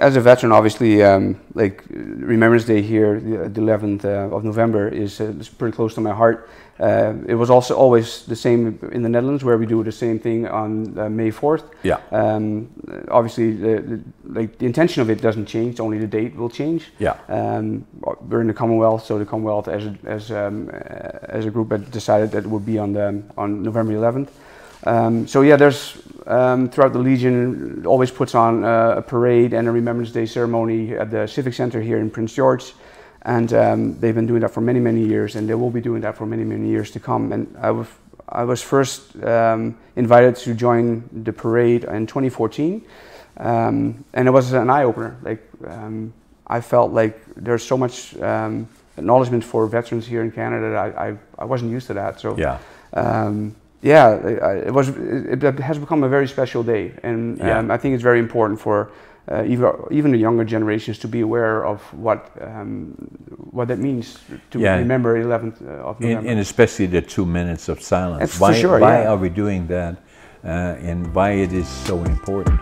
as a veteran, obviously, like Remembrance Day here, the 11th of November, is pretty close to my heart. It was also always the same in the Netherlands, where we do the same thing on May 4th. Yeah. Obviously, the intention of it doesn't change; only the date will change. Yeah. We're in the Commonwealth, so the Commonwealth, as a group, had decided that it would be on November 11th. So yeah, there's throughout the Legion always puts on a parade and a Remembrance Day ceremony at the Civic Center here in Prince George, and they've been doing that for many years, and they will be doing that for many years to come. And I was first invited to join the parade in 2014, and it was an eye opener. Like I felt like there's so much acknowledgement for veterans here in Canada that I wasn't used to that. So yeah. Yeah, it has become a very special day, and I think it's very important for even the younger generations to be aware of what that means to remember 11th of November. And especially the 2 minutes of silence. That's for sure, why are we doing that, and why it is so important?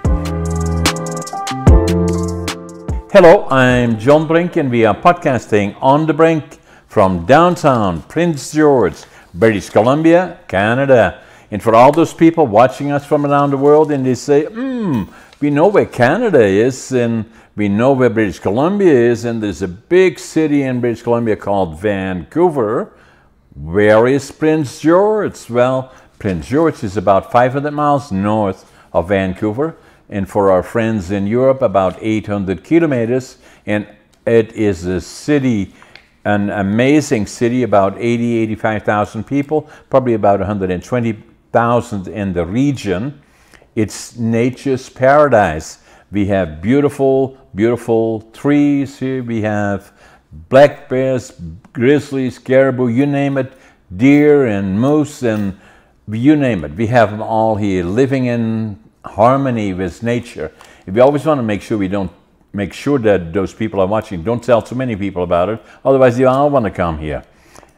Hello, I'm John Brink, and we are podcasting on the Brink from downtown Prince George, British Columbia, Canada. And for all those people watching us from around the world, and they say, we know where Canada is, and we know where British Columbia is, and there's a big city in British Columbia called Vancouver. Where is Prince George? Well, Prince George is about 500 miles north of Vancouver, and for our friends in Europe, about 800 kilometers, and it is a city, an amazing city, about 85,000 people, probably about 120,000 in the region. It's nature's paradise. We have beautiful trees here. We have black bears, grizzlies, caribou, you name it, deer and moose, and you name it. We have them all here, living in harmony with nature. We always want to make sure that those people are watching don't tell too many people about it, otherwise they all want to come here.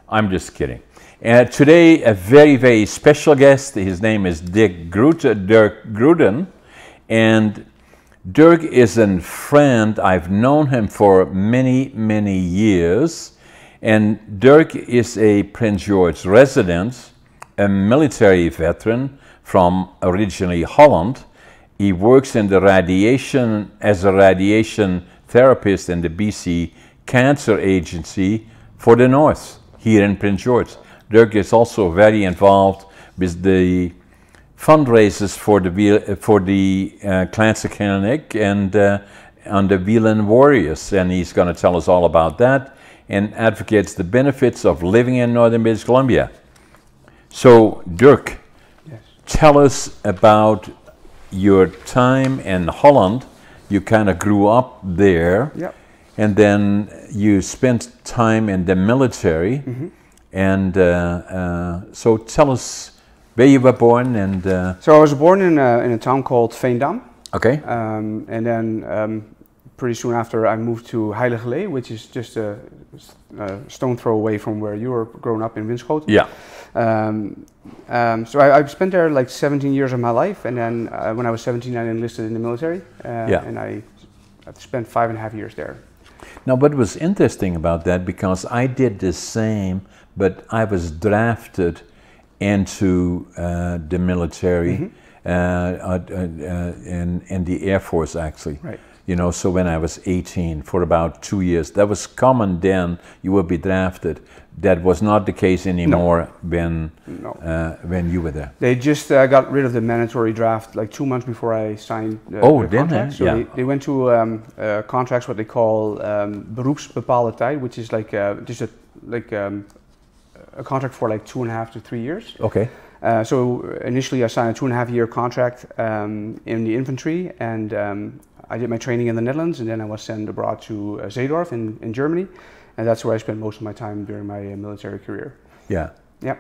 I'm just kidding. Today, a very special guest. His name is Derk Grooten, and Derk is a friend. I've known him for many years, and Derk is a Prince George resident, a military veteran from originally Holland. He works in the as a radiation therapist in the BC Cancer Agency for the North here in Prince George. Derk is also very involved with the fundraisers for the Cancer Clinic and on the Whelan Warriors, and he's going to tell us all about that and advocates the benefits of living in Northern British Columbia. So, Derk, yes, tell us about your time in Holland. You kind of grew up there, yep, and then you spent time in the military. Mm-hmm. And so tell us where you were born. And so I was born in a town called Veendam. Okay. And then pretty soon after I moved to Heiligerlee, which is just a stone throw away from where you were growing up in Winschoten. Yeah. So I spent there like 17 years of my life, and then when I was 17 I enlisted in the military, and I spent 5.5 years there. Now what was interesting about that, because I did the same, but I was drafted into the military, mm-hmm, in the Air Force actually. Right. You know, so when I was 18, for about 2 years, that was common then, you would be drafted. That was not the case anymore. No. When you were there. They just got rid of the mandatory draft like 2 months before I signed the contract. So yeah, they went to contracts, what they call beroepsbepaalde tijd, which is like just a contract for like 2.5 to 3 years. Okay. So initially I signed a 2.5-year contract in the infantry, and I did my training in the Netherlands, and then I was sent abroad to Zeedorf in Germany, and that's where I spent most of my time during my military career. Yeah. Yeah.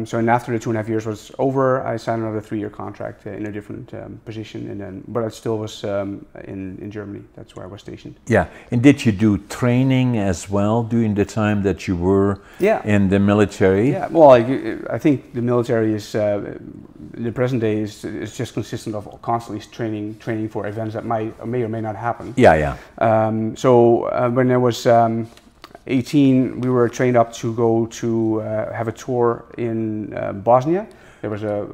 So and after the 2.5 years was over, I signed another 3-year contract in a different position, and then but I still was in Germany. That's where I was stationed. Yeah. And did you do training as well during the time that you were in the military? Yeah. Well, I think the military is in the present days, it's just consistent of constantly training for events that may or may not happen. Yeah. When I was 18, we were trained up to go to have a tour in Bosnia. There was a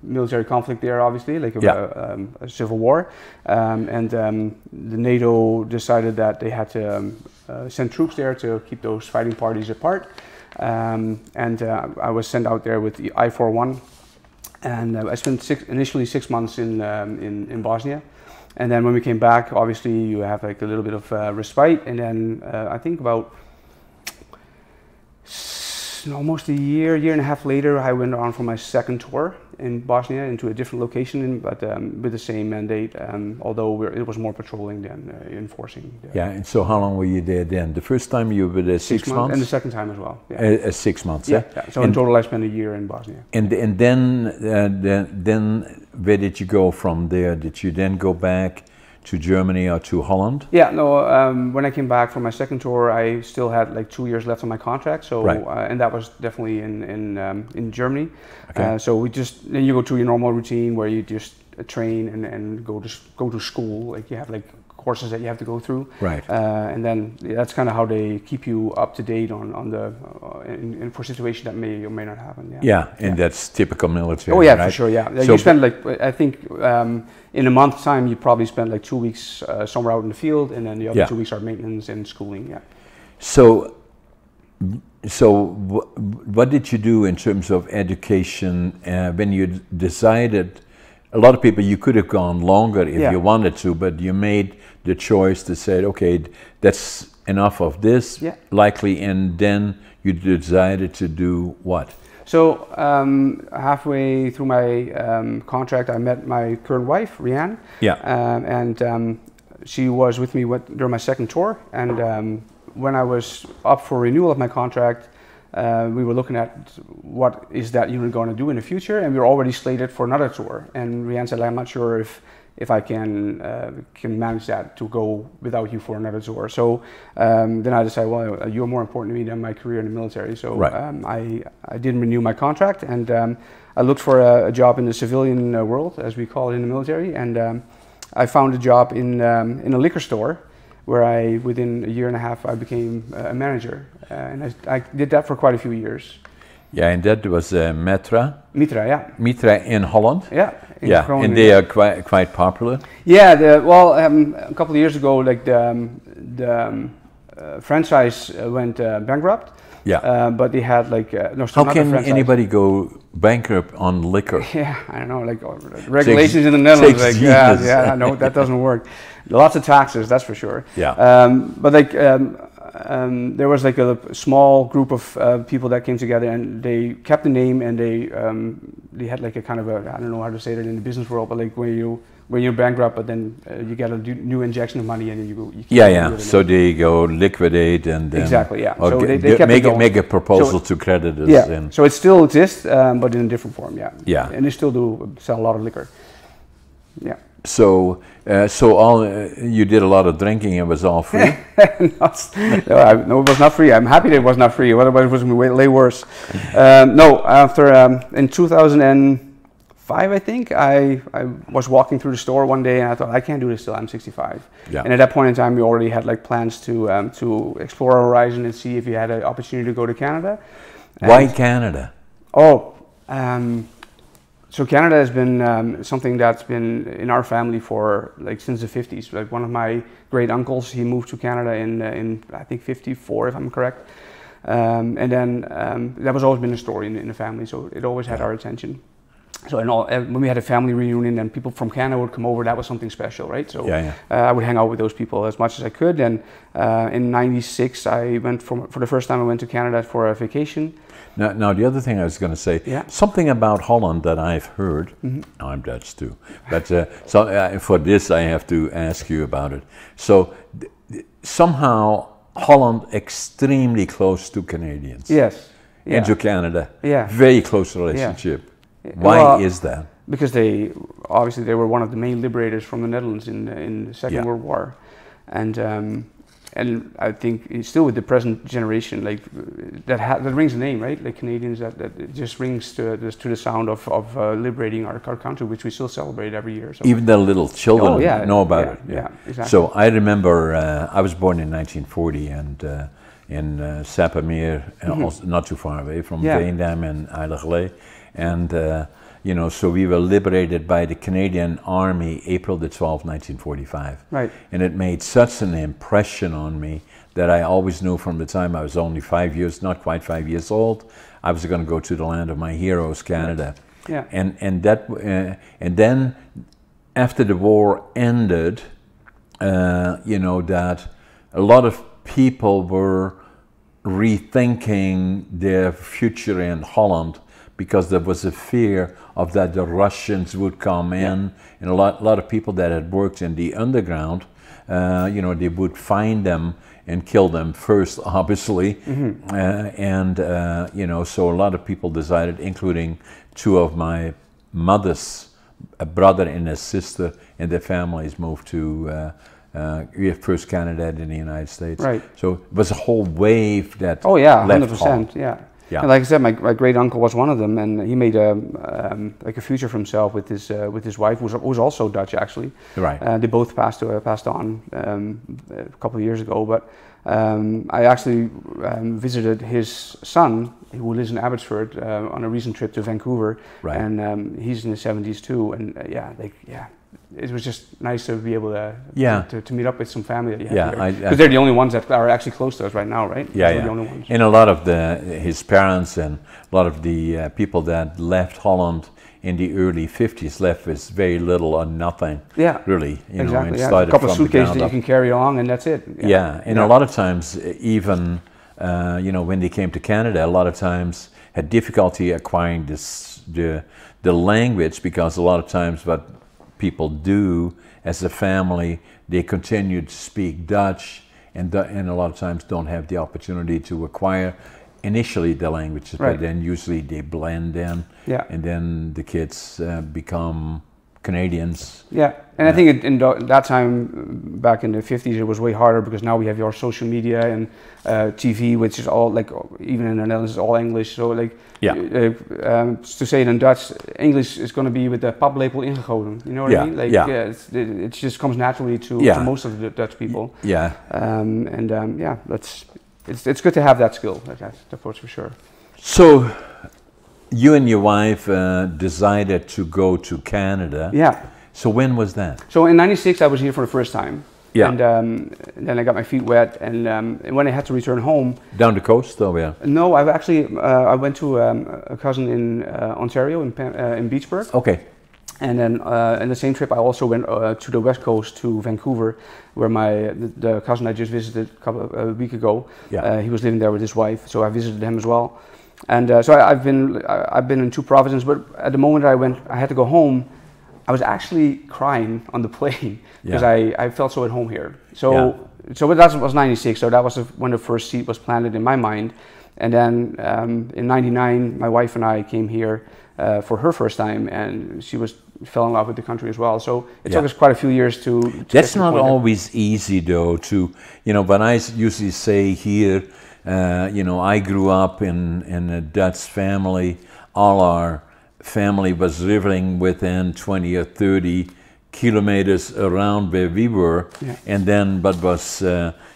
military conflict there, obviously, like a civil war, and the NATO decided that they had to send troops there to keep those fighting parties apart. I was sent out there with the I-41, and I spent initially 6 months in Bosnia. And then when we came back, obviously you have like a little bit of respite, and then I think about almost a year and a half later, I went on for my second tour in Bosnia into a different location, but with the same mandate, although it was more patrolling than enforcing. Yeah, and so how long were you there then? The first time you were there 6 months? And the second time as well. Yeah. 6 months, yeah? So in total I spent a year in Bosnia. And then where did you go from there? Did you then go back to Germany or to Holland? Yeah, no, when I came back from my second tour, I still had like 2 years left on my contract, so and that was definitely in Germany. Okay. So then you go to your normal routine where you just train and go to school, like you have like courses that you have to go through. Right. And then that's kind of how they keep you up to date on the for situations that may or may not happen. Yeah, that's typical military. Oh yeah, right? For sure. Yeah, so you spend like I think in a month's time you probably spend like 2 weeks somewhere out in the field, and then the other 2 weeks are maintenance and schooling. Yeah. So what did you do in terms of education when you decided? A lot of people, you could have gone longer if you wanted to, but you made the choice to say, okay, that's enough of this, likely, and then you decided to do what? So halfway through my contract, I met my current wife, Rianne. Yeah. And she was with me during my second tour, and when I was up for renewal of my contract, we were looking at what is that unit going to do in the future, and we were already slated for another tour. And Rianne said, I'm not sure if I can manage that to go without you for another tour. So then I decided, well, you're more important to me than my career in the military. So I didn't renew my contract, and I looked for a job in the civilian world, as we call it in the military, and I found a job in a liquor store, where within a year and a half, I became a manager. And I did that for quite a few years. Yeah, and that was Mitra? Mitra, yeah. Mitra in Holland? Yeah. And they are quite popular? Yeah, a couple of years ago, like the franchise went bankrupt. Yeah. But they had like how can anybody go bankrupt on liquor? Yeah, I don't know, like regulations in the Netherlands. Like, yeah, no, that doesn't work. Lots of taxes, that's for sure. Yeah. But like there was like a small group of people that came together, and they kept the name, and they had like a kind of I don't know how to say that in the business world, but like when you're bankrupt, but then you get a new injection of money, and then you so they go liquidate and then exactly, yeah. Or so they kept make a proposal to creditors. Yeah. And so it still exists, but in a different form. Yeah. Yeah. And they still do sell a lot of liquor. Yeah. So you did a lot of drinking. It was all free. No, it was not free. I'm happy that it was not free. Otherwise, it was way worse. No, after in 2005, I think I was walking through the store one day, and I thought, I can't do this till I'm 65. Yeah. And at that point in time, we already had like plans to explore our horizon and see if we had an opportunity to go to Canada. Why Canada? So Canada has been something that's been in our family for like since the 50s. Like one of my great uncles, he moved to Canada in I think 54, if I'm correct. And then that was always been a story in the family, so it always had our attention. So when we had a family reunion and people from Canada would come over, that was something special, right? So I would hang out with those people as much as I could. And in '96, I went for the first time. I went to Canada for a vacation. Now the other thing I was going to say, something about Holland that I've heard. I'm Dutch too, but for this I have to ask you about it. So somehow Holland extremely close to Canadians. Yes. And to Canada. Yeah. Very close relationship. Why is that? Because they were one of the main liberators from the Netherlands in the Second World War, and and I think it's still with the present generation, like that rings a name, right? Like Canadians, that it just rings to the sound of liberating our country, which we still celebrate every year. So. Even the little children know about it. Yeah, exactly. So I remember I was born in 1940 and in Sappemeer, not too far away from Veendam and Eiliglee, and you know, so we were liberated by the Canadian Army April the 12th, 1945. Right. And it made such an impression on me that I always knew from the time I was only 5 years, not quite 5 years old, I was going to go to the land of my heroes, Canada. Yeah. And then after the war ended, you know, that a lot of people were rethinking their future in Holland, because there was a fear of that the Russians would come in, and a lot of people that had worked in the underground, you know, they would find them and kill them first, obviously, you know, so a lot of people decided, including two of my mother's, a brother and a sister, and their families moved to first Canada, then the United States. Right. So it was a whole wave that left 100%, Holland. Yeah. Yeah. And like I said, my great uncle was one of them, and he made like a future for himself with his wife, who was also Dutch actually. Right. They both passed on a couple of years ago. But I actually visited his son, who lives in Abbotsford, on a recent trip to Vancouver. Right. And he's in his 70s too. And it was just nice to be able to meet up with some family that you have here. Because they're the only ones that are actually close to us right now, right? Yeah, they're the only ones. And a lot of his parents and a lot of the people that left Holland in the early 50s left with very little or nothing. Yeah, really. You know, and a couple of suitcases that you can carry along, and that's it. Yeah, and a lot of times, even you know, when they came to Canada, a lot of times had difficulty acquiring the language, because a lot of times what people do as a family, they continue to speak Dutch, and a lot of times don't have the opportunity to acquire initially the languages, but then usually they blend in, and then the kids become Canadians. Yeah, and I think in that time, back in the 50s, it was way harder, because now we have your social media and TV, which is all, like, even in the Netherlands, is all English. So, like, to say it in Dutch, English is going to be with the paplepel ingegoten. You know what I mean? Like, it just comes naturally to most of the Dutch people. Yeah. It's good to have that skill. That's for sure. So, you and your wife decided to go to Canada. Yeah. So when was that? So in '96 I was here for the first time. Yeah. And then I got my feet wet, and when I had to return home. Down the coast, though, yeah? No, I've actually, I went to a cousin in Ontario, in Beachburg. Okay. And then in the same trip I also went to the west coast, to Vancouver, where the cousin I just visited a week ago, he was living there with his wife, so I visited him as well. And so I've been in two provinces, but at the moment I had to go home, I was actually crying on the plane, because I felt so at home here. So that was '96, so that was when the first seed was planted in my mind. And then in '99, my wife and I came here for her first time, and she fell in love with the country as well. So it took us quite a few years to That's not always easy, though, to, you know, but I usually say here, you know, I grew up in a Dutch family. All our family was living within 20 or 30 kilometers around where we were. And then, but was,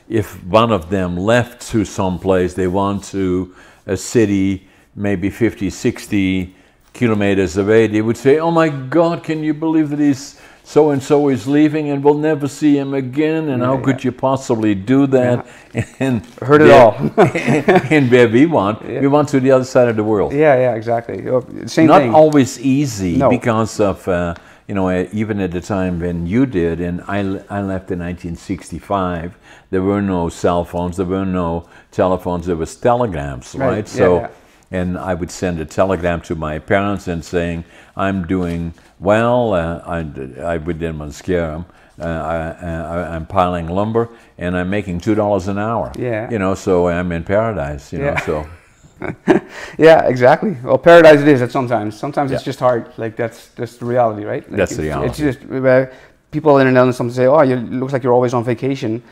if one of them left to some place, they went to a city maybe 50, 60 kilometers away, they would say, oh my God, can you believe that he's so-and-so is leaving and we'll never see him again, and how could you possibly do that? And heard it all. And where we want to the other side of the world. Yeah, exactly. Same Not thing. always easy, because of, you know, even at the time when you did, and I left in 1965, there were no cell phones, there were no telephones, there was telegrams, right? So. And I would send a telegram to my parents and saying, I'm doing well, I didn't want to scare them, I'm piling lumber, and I'm making $2 an hour. You know, so I'm in paradise, you know, so. Yeah, exactly. Well, paradise it is at sometimes. Sometimes it's just hard, like that's the reality, right? Like that's the reality. It's just, people in the Netherlands sometimes say, "Oh, it looks like you're always on vacation,"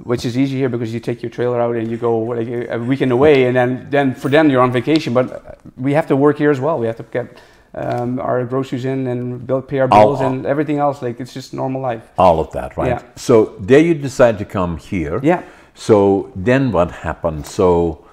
which is easy here because you take your trailer out and you go like a weekend away, and then for them you're on vacation. But we have to work here as well. We have to get our groceries in and pay our bills and everything else. Like it's just normal life. All of that, right? Yeah. So there you decide to come here. Yeah. So then what happened? So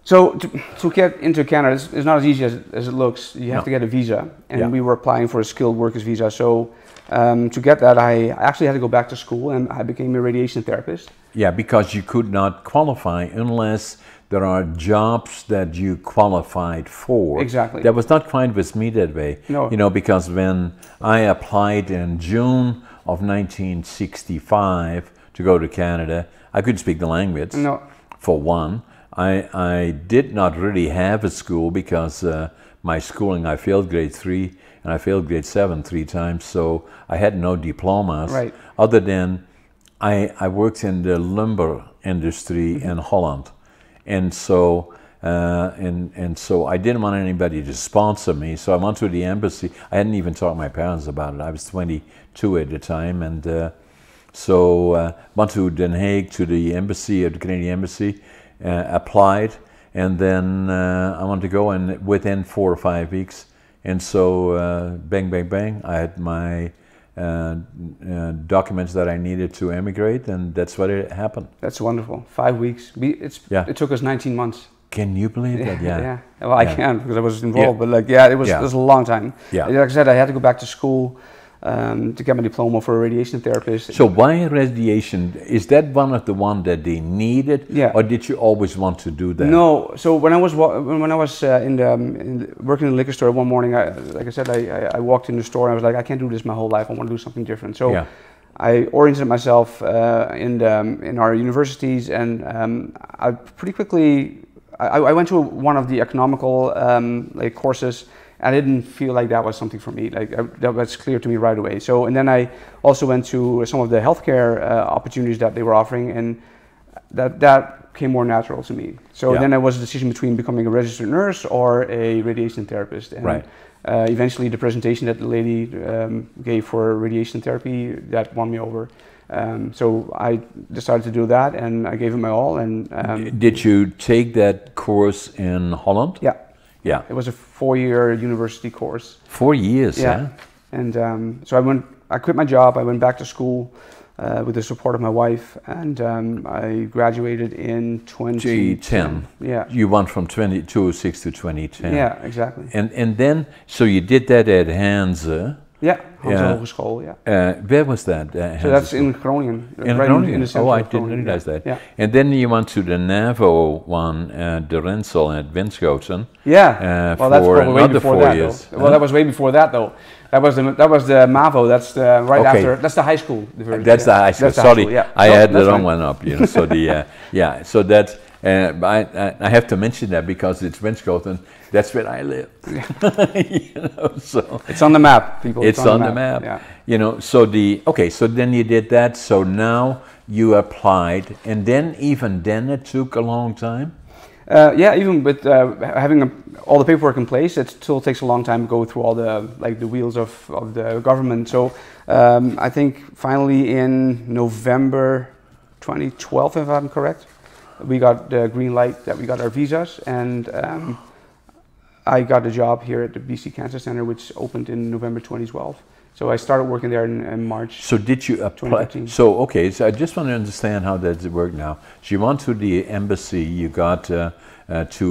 to get into Canada, it's not as easy as it looks. You have to get a visa, and we were applying for a skilled workers visa. So to get that, I actually had to go back to school, and I became a radiation therapist. Yeah, because you could not qualify unless there are jobs that you qualified for. Exactly. That was not quite with me that way. No. You know, because when I applied in June of 1965 to go to Canada, I couldn't speak the language. No. For one. I did not really have a school because my schooling, I failed grade 3 and I failed grade 7 3 times, so I had no diplomas. Right. Other than I worked in the lumber industry in Holland, and so so I didn't want anybody to sponsor me, so I went to the embassy. I hadn't even talked to my parents about it. I was 22 at the time, and so went to Den Haag to the embassy, the Canadian embassy. Applied, and then I wanted to go, and within 4 or 5 weeks, and so bang, bang, bang, I had my documents that I needed to emigrate, and that's what it happened. That's wonderful. 5 weeks. It took us 19 months. Can you believe that? Yeah. Yeah. Well, I can because I was involved, but like, it was a long time. Yeah. Like I said, I had to go back to school to get my diploma for a radiation therapist. So why radiation? Is that one of the one that they needed? Yeah. Or did you always want to do that? No. So when I was working in the liquor store one morning, like I said, I walked in the store and I was like, I can't do this my whole life. I want to do something different. So I oriented myself in our universities, and I pretty quickly I went to one of the economical courses. I didn't feel like that was something for me. That was clear to me right away. So, and then I also went to some of the healthcare opportunities that they were offering, and that came more natural to me. So then it was a decision between becoming a registered nurse or a radiation therapist. And eventually, the presentation that the lady gave for radiation therapy, that won me over. So I decided to do that, and I gave it my all. And did you take that course in Holland? Yeah. Yeah. It was a 4-year university course. 4 years, yeah. And so I quit my job, I went back to school with the support of my wife, and I graduated in 2010. Yeah. You went from 2006 to 2010. Yeah, exactly. And then, so you did that at Hanze. Yeah, Hanze Hogeschool, yeah. Where was that? So that's in Groningen. In right Groningen? In the center I of didn't Groningen. realize that. Yeah. And then you went to the NAVO one, the Rensel at Winschoten. Yeah. Well, that's for probably way another before 4 that, years. Well, that was way before that, though. That was the MAVO. That's the after. That's the high school. That's the high school. That's the Sorry, high school, yeah. I had the wrong one up. You know, so the So that I have to mention that because it's Winschoten. That's where I live. You know, so it's on the map, people. It's on the map. Yeah. You know, so so then you did that. So now you applied, and then even then it took a long time. Yeah, even with having all the paperwork in place, it still takes a long time to go through all the wheels of the government. So I think finally in November 2012, if I'm correct, we got the green light that we got our visas, and I got a job here at the BC Cancer Center, which opened in November 2012. So I started working there in March. So did you apply? So okay, so I just want to understand how that worked now. So you went to the embassy, you got to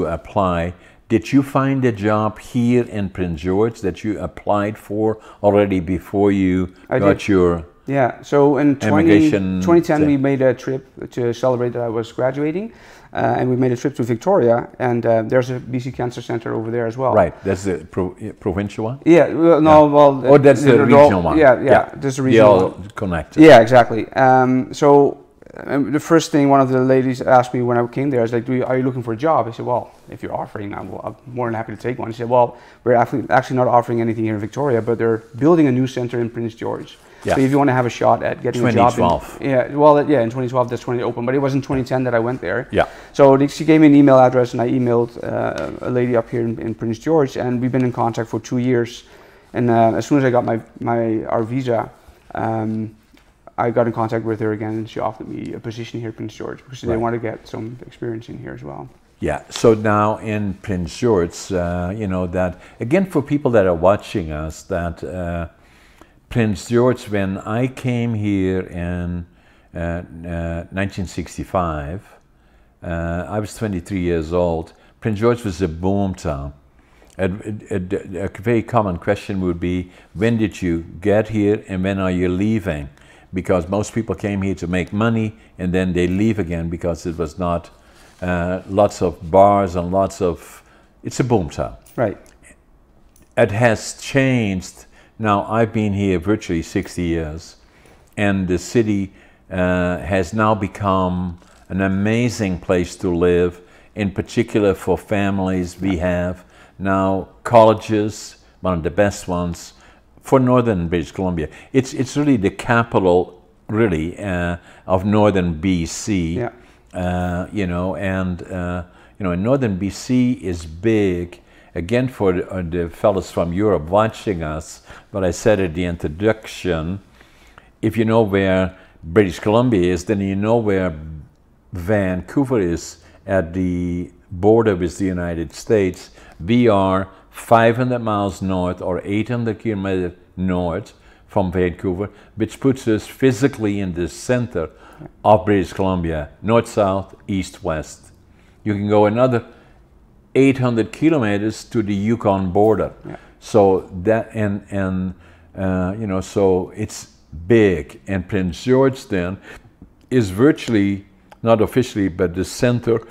apply. Did you find a job here in Prince George that you applied for already before you got your? Yeah, so in 2010 we made a trip to celebrate that I was graduating, and we made a trip to Victoria, and there's a BC Cancer Center over there as well. Right, that's the provincial one? Yeah, well, that's the regional one. Yeah, there's a regional one. They're all connected. Yeah, exactly. So the first thing one of the ladies asked me when I came there is like, are you looking for a job? I said, well, if you're offering, I'm more than happy to take one. She said, well, we're actually not offering anything here in Victoria, but they're building a new center in Prince George. Yeah. So if you want to have a shot at getting a job in 2012, that's when it opened, but it was in 2010 that I went there. Yeah. So she gave me an email address, and I emailed a lady up here in Prince George, and we've been in contact for 2 years. And as soon as I got our visa, I got in contact with her again, and she offered me a position here in Prince George because they want to get some experience in here as well. Yeah, so now in Prince George, you know, that again for people that are watching us, that Prince George, when I came here in 1965, I was 23 years old. Prince George was a boom town. A very common question would be, when did you get here and when are you leaving? Because most people came here to make money and then they leave again because it was not lots of bars and lots of, it's a boom town. Right. It has changed. Now I've been here virtually 60 years and the city has now become an amazing place to live, in particular for families. We have now colleges, one of the best ones for northern British Columbia. It's really the capital, really, of northern BC. Yeah. You know, and you know, and northern BC is big. Again, for the fellows from Europe watching us, what I said at the introduction, if you know where British Columbia is, then you know where Vancouver is at the border with the United States. We are 500 miles north or 800 kilometers north from Vancouver, which puts us physically in the center of British Columbia, north-south, east-west. You can go another 800 kilometers to the Yukon border. Yeah. So that, and you know, so it's big. And Prince George then is virtually, not officially, but the center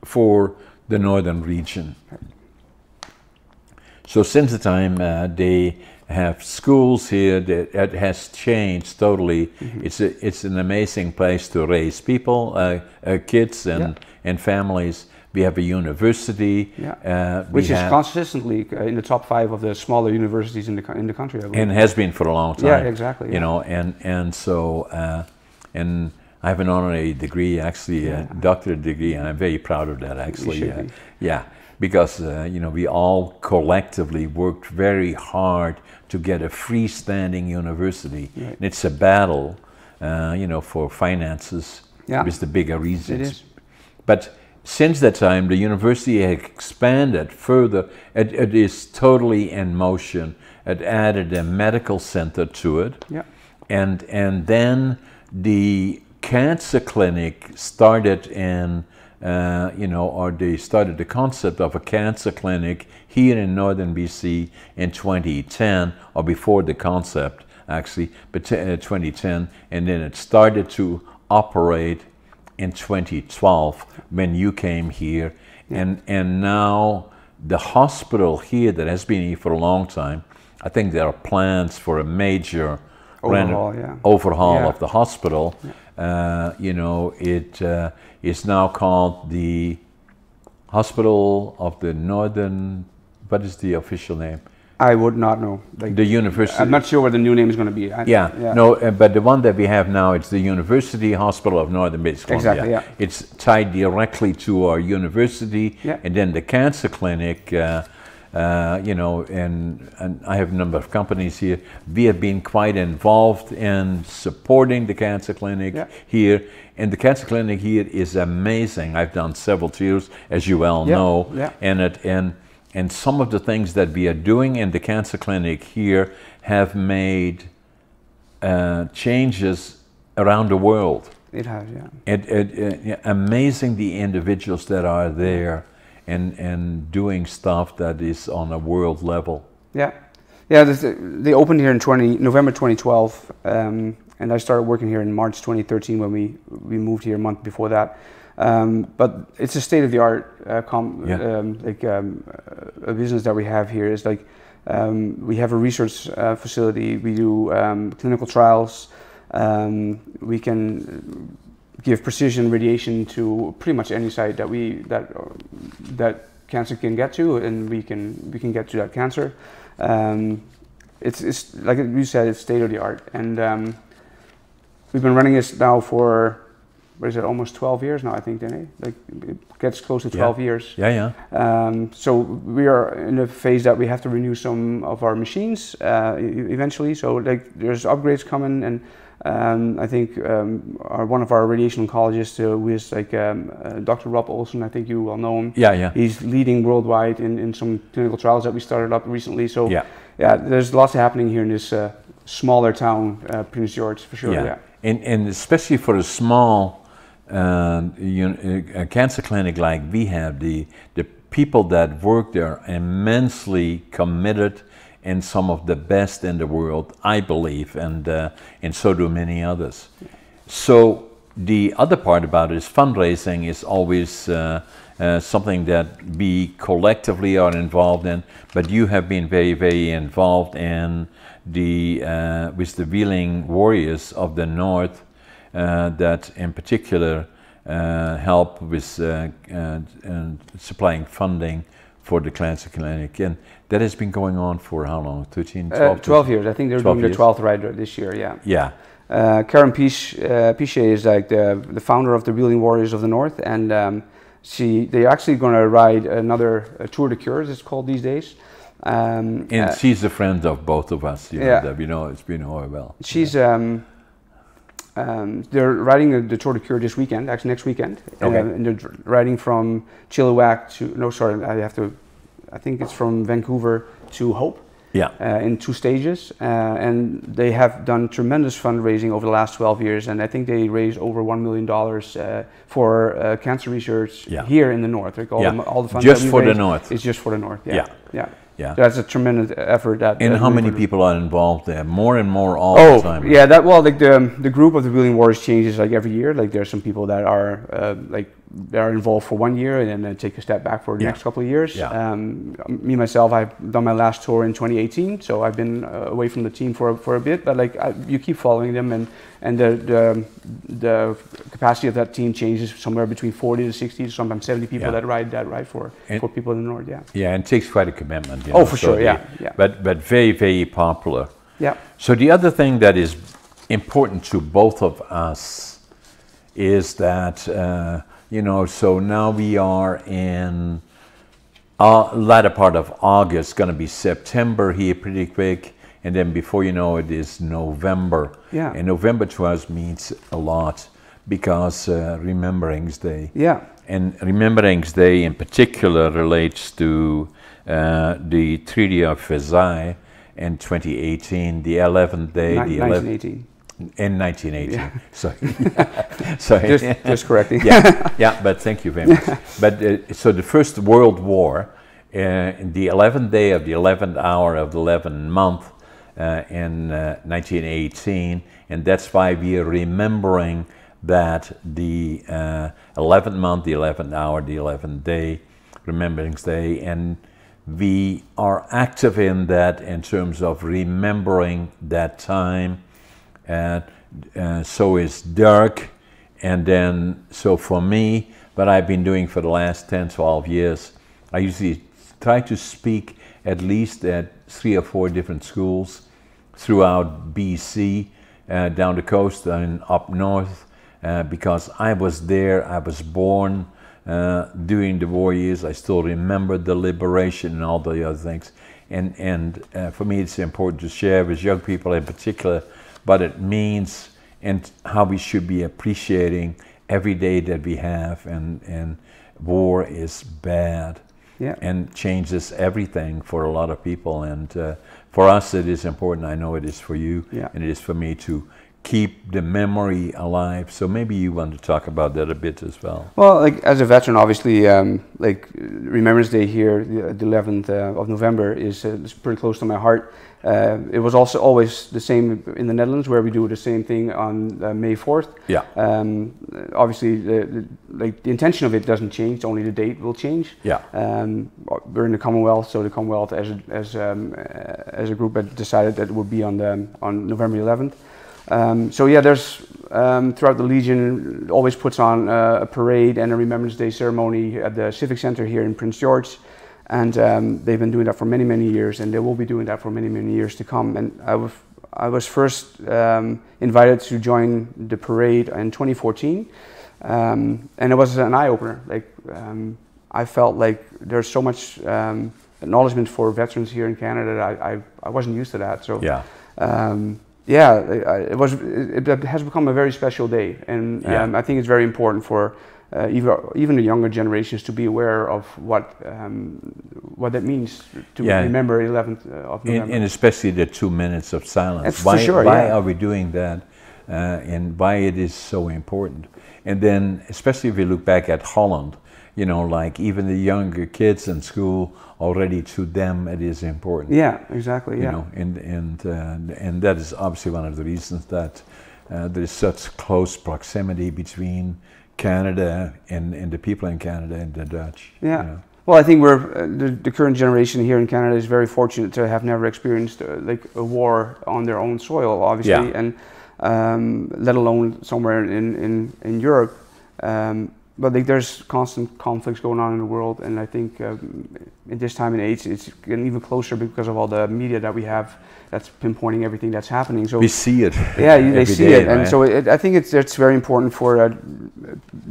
for the northern region. So since the time they have schools here, that has changed totally. It's an amazing place to raise people, kids and families. We have a university, which is consistently in the top 5 of the smaller universities in the country, I believe. And has been for a long time. Yeah, exactly. Yeah. You know, and so and I have an honorary degree, actually, a doctorate degree, and I'm very proud of that, actually. You should be. Yeah, because you know, we all collectively worked very hard to get a freestanding university. Right. And it's a battle, you know, for finances with the bigger regions. It is. But since that time, the university has expanded further. It is totally in motion. It added a medical center to it. Yeah. And then the cancer clinic started in, you know, or they started the concept of a cancer clinic here in northern BC in 2010, or before the concept actually, but 2010, and then it started to operate in 2012 when you came here. And now the hospital here that has been here for a long time, I think there are plans for a major overhaul of the hospital. You know, it is now called the Hospital of the Northern, what is the official name? I would not know. Like, the university. I'm not sure what the new name is going to be. No, but the one that we have now, it's the University Hospital of Northern British Columbia. Exactly, yeah. It's tied directly to our university, and then the cancer clinic, you know, and I have a number of companies here. We have been quite involved in supporting the cancer clinic here, and the cancer clinic here is amazing. I've done several tours, as you well know, and some of the things that we are doing in the cancer clinic here have made changes around the world. It has, yeah. Amazing the individuals that are there and doing stuff that is on a world level. Yeah. Yeah, they opened here in November 2012, and I started working here in March 2013 when we moved here a month before that. But it's a state-of-the-art a business that we have here. Is like we have a research facility. We do clinical trials. We can give precision radiation to pretty much any site that cancer can get to, and we can get to that cancer. It's like you said, it's state-of-the-art, and we've been running this now for what is it, almost 12 years now, I think, didn't it? Like, it gets close to 12 years. Yeah, yeah. So we are in a phase that we have to renew some of our machines eventually. So like, there's upgrades coming, and I think one of our radiation oncologists, who is like Dr. Rob Olsen, I think you will know him. Yeah, yeah. He's leading worldwide in some clinical trials that we started up recently. So yeah, there's lots happening here in this smaller town, Prince George, for sure. Yeah. And especially for a small cancer clinic like we have, the people that work there are immensely committed, and some of the best in the world, I believe, and so do many others. So the other part about it is fundraising is always something that we collectively are involved in, but you have been very, very involved in with the Wheeling Warriors of the North, that in particular help with supplying funding for the cancer clinic, and that has been going on for how long? 12 years. I think they're doing the 12th ride this year. Yeah. Karen Pichet is like the founder of the Wheeling Warriors of the North, and they're actually going to ride another Tour de Cures, it's called these days. And she's a friend of both of us. That we know well. She's they're riding the Tour de Cure this weekend, actually next weekend. Okay. And they're riding from Chilliwack I think it's from Vancouver to Hope. Yeah. In 2 stages, and they have done tremendous fundraising over the last 12 years, and I think they raised over $1 million for cancer research here in the North. Like all the funds just for the North. It's just for the North. Yeah. Yeah. So that's a tremendous effort. And how many people are involved there? More and more all the time. Yeah. Like the group of the Wheeling Warriors changes like every year. Like there are some people that are they are involved for 1 year and then they take a step back for the next couple of years. Yeah. Me myself, I've done my last tour in 2018, so I've been away from the team for a bit. But like you keep following them, and the capacity of that team changes somewhere between 40 to 60 to sometimes 70 people that ride for people in the North. Yeah. Yeah, and it takes quite a commitment. Oh, for sure. Yeah. But very, very popular. Yeah. So the other thing that is important to both of us is that so now we are in latter part of August, going to be September here pretty quick, and then before you know it is November. Yeah. And November to us means a lot because Remembrance Day. Yeah. And Remembrance Day in particular relates to the Treaty of Versailles in 2018, the 11th day. 1918. In 1980. Yeah. Sorry. Just correcting. Yeah, but thank you very much. But so the First World War, in the 11th day of the 11th hour of the 11th month in 1918, and that's why we are remembering that the 11th month, the 11th hour, the 11th day, Remembrance Day, and we are active in that in terms of remembering that time. So is Derk, and then so for me, what I've been doing for the last 10, 12 years, I usually try to speak at least at 3 or 4 different schools throughout BC, down the coast and up north, because I was there, I was born during the war years. I still remember the liberation and all the other things, and for me it's important to share with young people in particular what it means and how we should be appreciating every day that we have, and war is bad and changes everything for a lot of people, and for us it is important. I know it is for you, and it is for me to keep the memory alive. So maybe you want to talk about that a bit as well. Well, like as a veteran, obviously, like Remembrance Day here, the 11th of November is pretty close to my heart. It was also always the same in the Netherlands, where we do the same thing on May 4th. Yeah. Obviously, the intention of it doesn't change; only the date will change. Yeah. We're in the Commonwealth, so the Commonwealth, as a group, had decided that it would be on November 11th. So yeah, there's throughout the Legion always puts on a parade and a Remembrance Day ceremony at the Civic Center here in Prince George, and they've been doing that for many, many years, and they will be doing that for many, many years to come. And I was first invited to join the parade in 2014 And it was an eye opener. Like I felt like there's so much acknowledgement for veterans here in Canada that I wasn't used to that. So Yeah. It has become a very special day, and I think it's very important for even the younger generations to be aware of what that means to remember 11th of November. And especially the 2 minutes of silence. That's why for sure, why are we doing that, and why it is so important? And then, especially if you look back at Holland, you know, like even the younger kids in school, already to them it is important. Yeah, exactly. You know, and that is obviously one of the reasons that there is such close proximity between Canada and the people in Canada and the Dutch. Yeah. You know. Well, I think we're the current generation here in Canada is very fortunate to have never experienced like a war on their own soil, obviously, and let alone somewhere in Europe. But like, there's constant conflicts going on in the world, and I think in this time and age, it's getting even closer because of all the media that we have that's pinpointing everything that's happening. So we see it. Yeah, they see day, it, right? and so I think it's very important for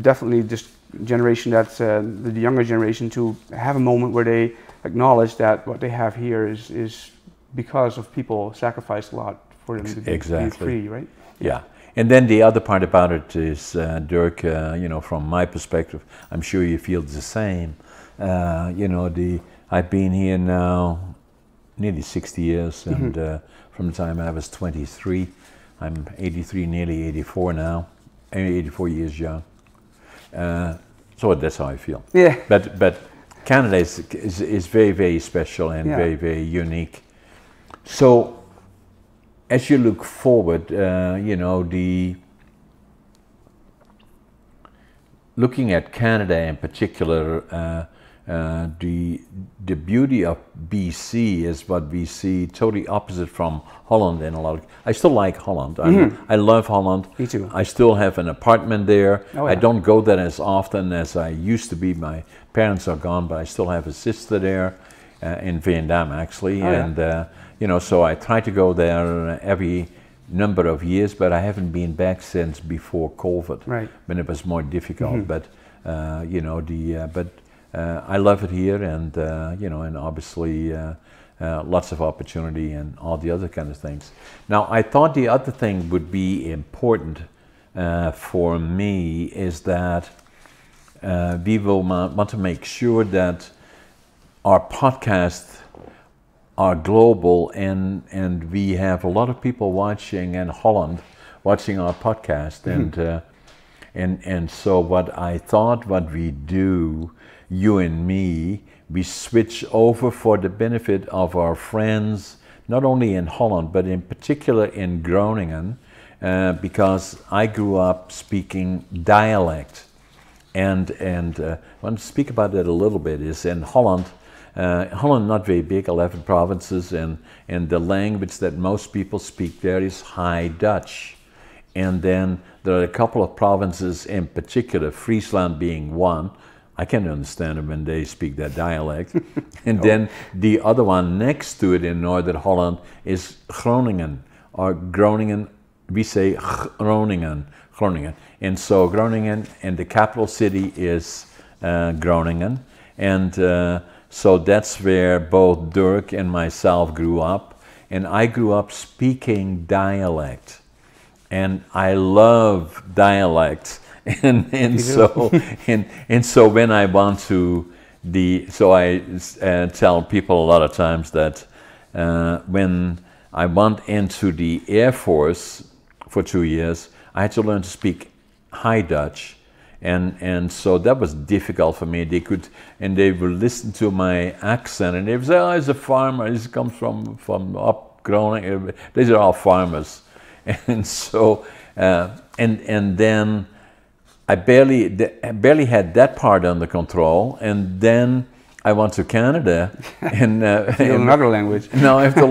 definitely this generation, that's the younger generation, to have a moment where they acknowledge that what they have here is because of people sacrificed a lot for them to be free, right? Yeah. And then the other part about it is, Derk, you know, from my perspective, I'm sure you feel the same. You know, I've been here now nearly 60 years, and from the time I was 23, I'm 83, nearly 84 now, 84 years young. So that's how I feel. Yeah. But Canada is very, very special and very, very unique. So, as you look forward, you know, looking at Canada in particular, the beauty of BC is what we see totally opposite from Holland in a lot of. I still like Holland. I love Holland. Me too. I still have an apartment there. Oh, yeah. I don't go there as often as I used to be. My parents are gone, but I still have a sister there in Vietnam, actually, you know, so I try to go there every number of years, but I haven't been back since before COVID, when it was more difficult. But you know, I love it here, and you know, and obviously lots of opportunity and all the other kind of things. Now, I thought the other thing would be important for me is that we will want to make sure that our podcast are global, and we have a lot of people watching in Holland, watching our podcast, and so what I thought, what we do, you and me, we switch over for the benefit of our friends, not only in Holland, but in particular in Groningen, because I grew up speaking dialect, and I want to speak about that a little bit. Is in Holland. Holland not very big, 11 provinces, and the language that most people speak there is High Dutch. And then there are a couple of provinces in particular, Friesland being one. I can understand them when they speak that dialect. And then the other one next to it in Northern Holland is Groningen, or Groningen, we say Groningen. And so Groningen, and the capital city is Groningen. And so that's where both Derk and myself grew up, and I grew up speaking dialect, and I love dialect, and so when I want to I tell people a lot of times that when I went into the Air Force for 2 years, I had to learn to speak High Dutch. And so that was difficult for me. They would listen to my accent, and they would say, "Oh, he's a farmer. He comes from up Groningen." These are all farmers, and so and then I barely had that part under control. And then I went to Canada, and another language. Now I have to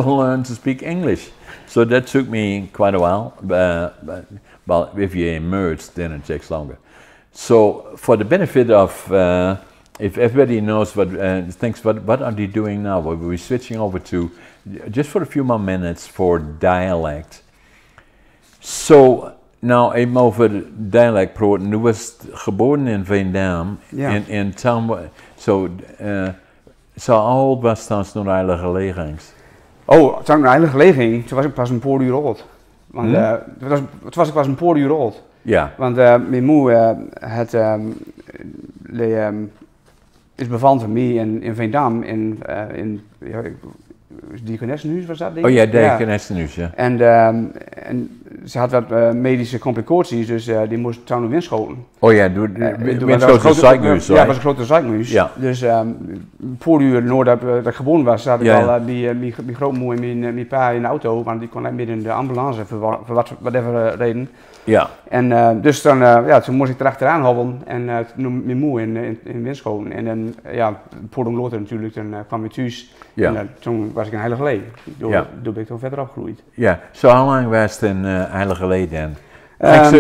learn to speak English. So that took me quite a while. Well, if you emerge, then it takes longer. So, for the benefit of, if everybody knows thinks, what are they doing now? Well, we're switching over to, just for a few more minutes, for dialect. So, Nou, even over dialect praten. Nu was geboren in Veendam. Ja. En toen, zo oud was dan nog eigenlijk gelegen. Oh, toen ik naar heilige leging, toen was ik pas een paar uur oud. Want toen was ik pas een paar uur oud. Ja. Want mijn moeder is bevallen van mij in Veendam, in Diekenessenhuis was dat, denk ik? Oh ja, Diekenessenhuis, ja. En ze had wat medische complicaties, dus die moest toen nog winschoten. Oh ja, het was een ziekenhuis. Ja, het was een grote ziekenhuis. Ja. Dus een paar uur nadat ik geboren was, zat ik al mijn grootmoeder en mijn pa in de auto, want die kon net midden in de ambulance voor whatever reden. Ja. En dus dan, toen moest ik erachteraan hobbelen en mijn moe in winschoten. En dan, een paar dagen later natuurlijk, dan kwam ik thuis. Ja. En toen was ik een heilige lee. Toen ben ik toen verder opgegroeid. Ja, zo hoe lang was het in Heilige Lee dan?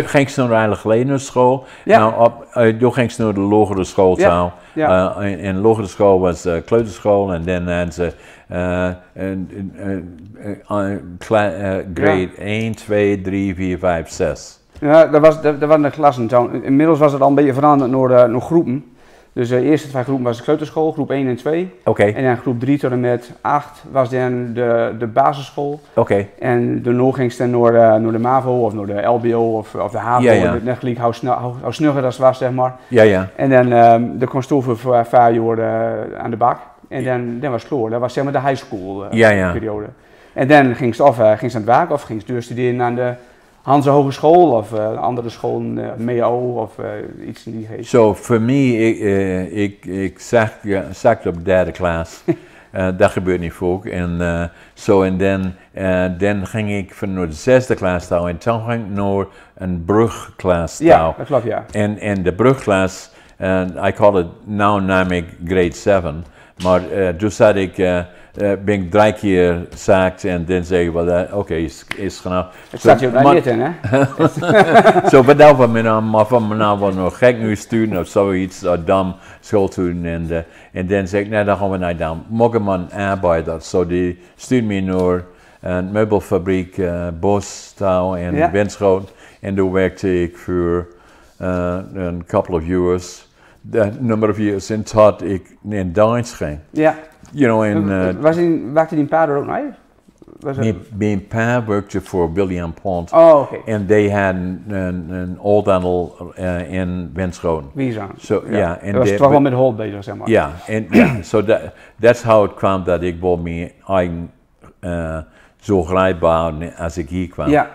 Ging ze naar de Heilige Lee naar school? Ja. Nou, toen ging ze naar de lagere school. Ja. Ja. In de lagere school was kleuterschool en dan hadden ze grade 1, 2, 3, 4, 5, 6. Ja, dat was een klassen. Inmiddels was het al een beetje veranderd naar groepen. Dus de eerste 2 groepen was de kleuterschool, groep 1 en 2. Oké. En dan groep 3 tot en met 8 was dan de basisschool. Oké. En daarna ging ze dan naar de MAVO of naar de LBO of de HAVO. Ja. Net gelijk hoe snugger dat was, zeg maar. Ja, ja. En dan de kon stoffen voor 5 jaar aan de bak. En dan was het klaar. Dat was zeg maar de high school periode. En dan ging ze aan het werk of ging ze doorstuderen aan de Hanse Hogeschool of andere scholen, MEO of iets in die geest. Zo, voor mij, ik zag op derde klas. Dat gebeurt niet voor. En dan ging ik van naar de 6e klas touw en toen ging ik naar een brugklas touw. Ja, dat klopt, ja. En de brugklas, I call it now namelijk grade 7, maar toen zat ik, ben ik 3 keer zaakt en dan zeg ik wel, oké, is genoeg. Het staat je daar niet in, hè? Zo, wat nou van me nou wel nog gek nu sturen of zoiets, of dam school doen en dan zeg ik, nee, dan gaan we naar dan. Mogen man arbeider, zo die stuurt me naar een meubelfabriek, Bos, touw en Winschoten en toen werkte ik voor een couple of years. That number of years en tot ik in Duits ging. Ja. You know, werkte die pa er ook mee? Mijn pa werkte voor William Pont. Oh, oké. En die hadden een oldhandel in Winschoten. Wie aan? So, ja. Dat was toch wel met hol bezig, zeg maar. Ja, en ja, so that's how it kwam dat ik wel mijn eigen zo gelijk behouden als ik hier kwam. Ja.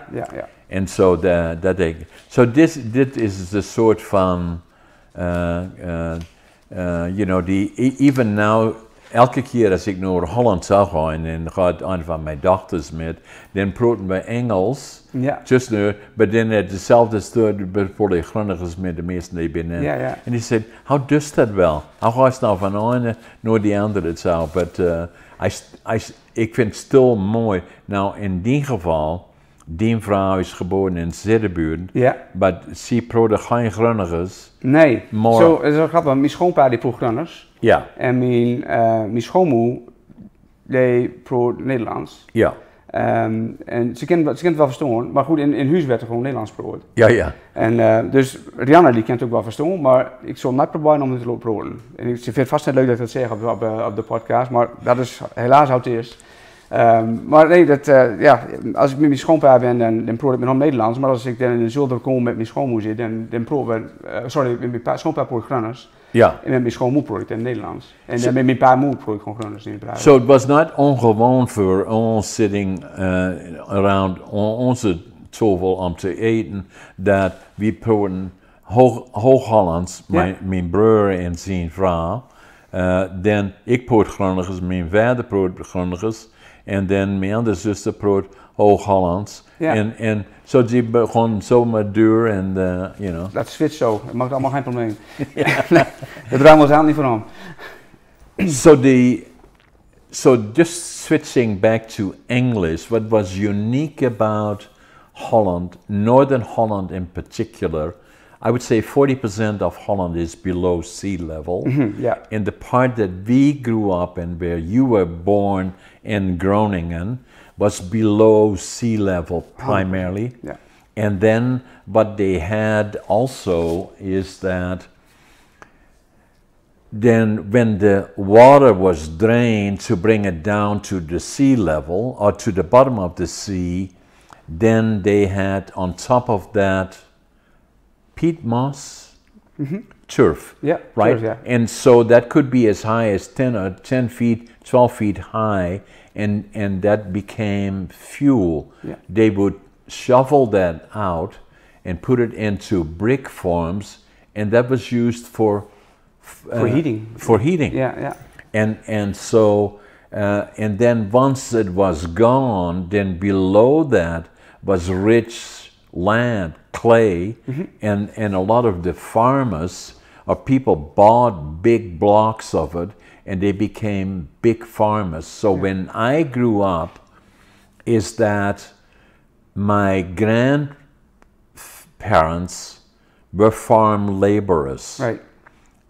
En zo dat ik. So dit is de soort van you know, even now, elke keer als ik naar Holland zou gaan en gaat een van mijn dochters met, dan praten we Engels. Ja. Just nu, maar dan dezelfde stoot voor de grondigers met de meesten die binnen. Ja. En die zei, hoe doet dat wel? Hoe gaat het nou van de ene naar de andere zo? Maar ik vind het stil mooi. Nou, in die geval, die vrouw is geboren in Zidderbuurt, maar ze probeerde geen grondigers. Nee, maar zo is het grappig. Mijn schoonpa die proeft grunners. Ja. En mijn schoonmoe die proeft Nederlands. Ja. En ze kent het wel verstaan, maar goed, in huis werd er gewoon Nederlands probeerd. Ja. En dus Rianna die kent het ook wel verstaan, maar ik zal net proberen om het te laten proeven. En ze vindt het vast niet leuk dat ik dat zeg op de podcast, maar dat is helaas hoe het is. Maar nee, als ik met mijn schoonpa ben, dan proef ik met hem Nederlands. Maar als ik dan in de zolder kom met mijn schoonmoe zit, dan proef ik, met mijn schoonpa proef ik grunners. Ja. En met mijn schoonmoe proef ik in het Nederlands. En dan met mijn pa moe proef ik gewoon grunners in het praten. So it was not ongewoon voor ons sitting around onze tafel om te eten, dat we proeven Hoog-Hollands, mijn broer en zijn vrouw. Dan ik proef grunners, mijn vader proef grunners. En dan mijn andere zuster proot Hoog-Hollands. Ja. En zo die begon zomaar duur en, you know. Dat switcht zo, dat maakt allemaal geen probleem. Dat ruimt ons aan niet van hem. So just switching back to English, what was unique about Holland, Northern Holland in particular, I would say 40% of Holland is below sea level. Yeah. In the part that we grew up in, where you were born in Groningen, was below sea level primarily. Yeah. And then what they had also is that then when the water was drained to bring it down to the sea level or to the bottom of the sea, then they had on top of that peat moss, turf, Yeah, right? turf, yeah. And so that could be as high as 10 feet, 12 feet high, and that became fuel. Yeah. They would shovel that out and put it into brick forms, and that was used for heating. For heating. Yeah, yeah. And so and then once it was gone, then below that was rich land, clay, and a lot of the farmers or people bought big blocks of it, and they became big farmers. So when I grew up, is that my grandparents were farm laborers. Right.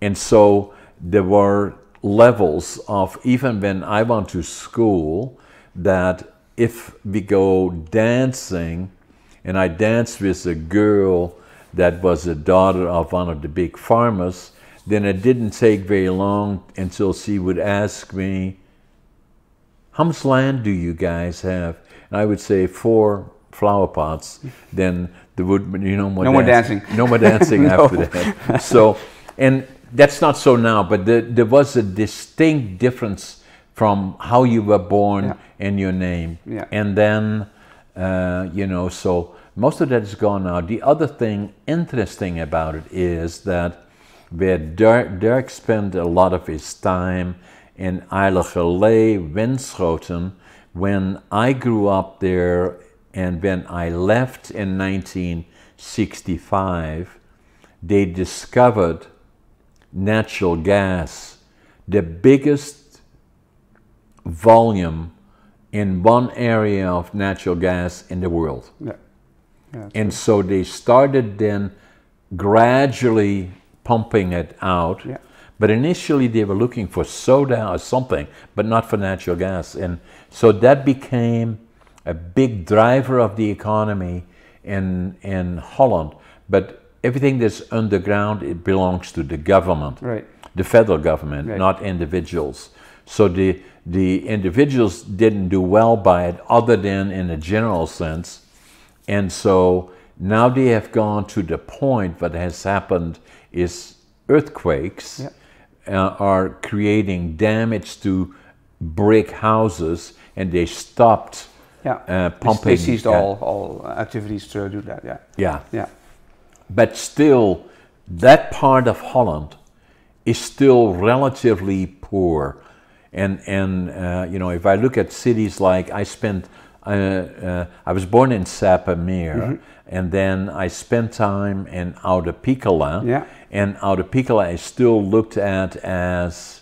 And so there were levels of, even when I went to school, that if we go dancing, and I danced with a girl that was a daughter of one of the big farmers, then it didn't take very long until she would ask me, how much land do you guys have? And I would say 4 flower pots. Then there would be no more dancing. No more dancing No. after that. So, and that's not so now, but there was a distinct difference from how you were born and your name. Yeah. And then, so most of that is gone now. The other thing interesting about it is that where Derk spent a lot of his time in Eilige Winschoten, when I grew up there and when I left in 1965, they discovered natural gas, the biggest volume in one area of natural gas in the world. Yeah. Yeah, and so they started then gradually pumping it out. Yeah. But initially they were looking for soda or something, but not for natural gas. And so that became a big driver of the economy in Holland. But everything that's underground, it belongs to the government, Right. the federal government, Right. not individuals. So the individuals didn't do well by it, other than in a general sense. And so now they have gone to the point, what has happened is earthquakes are creating damage to brick houses, and they stopped pumping. They ceased all activities to do that, Yeah. Yeah. But still, that part of Holland is still relatively poor. And if I look at cities like I was born in Sappemeer, and then I spent time in Oude Pekela. Yeah. And Oude Pekela is still looked at as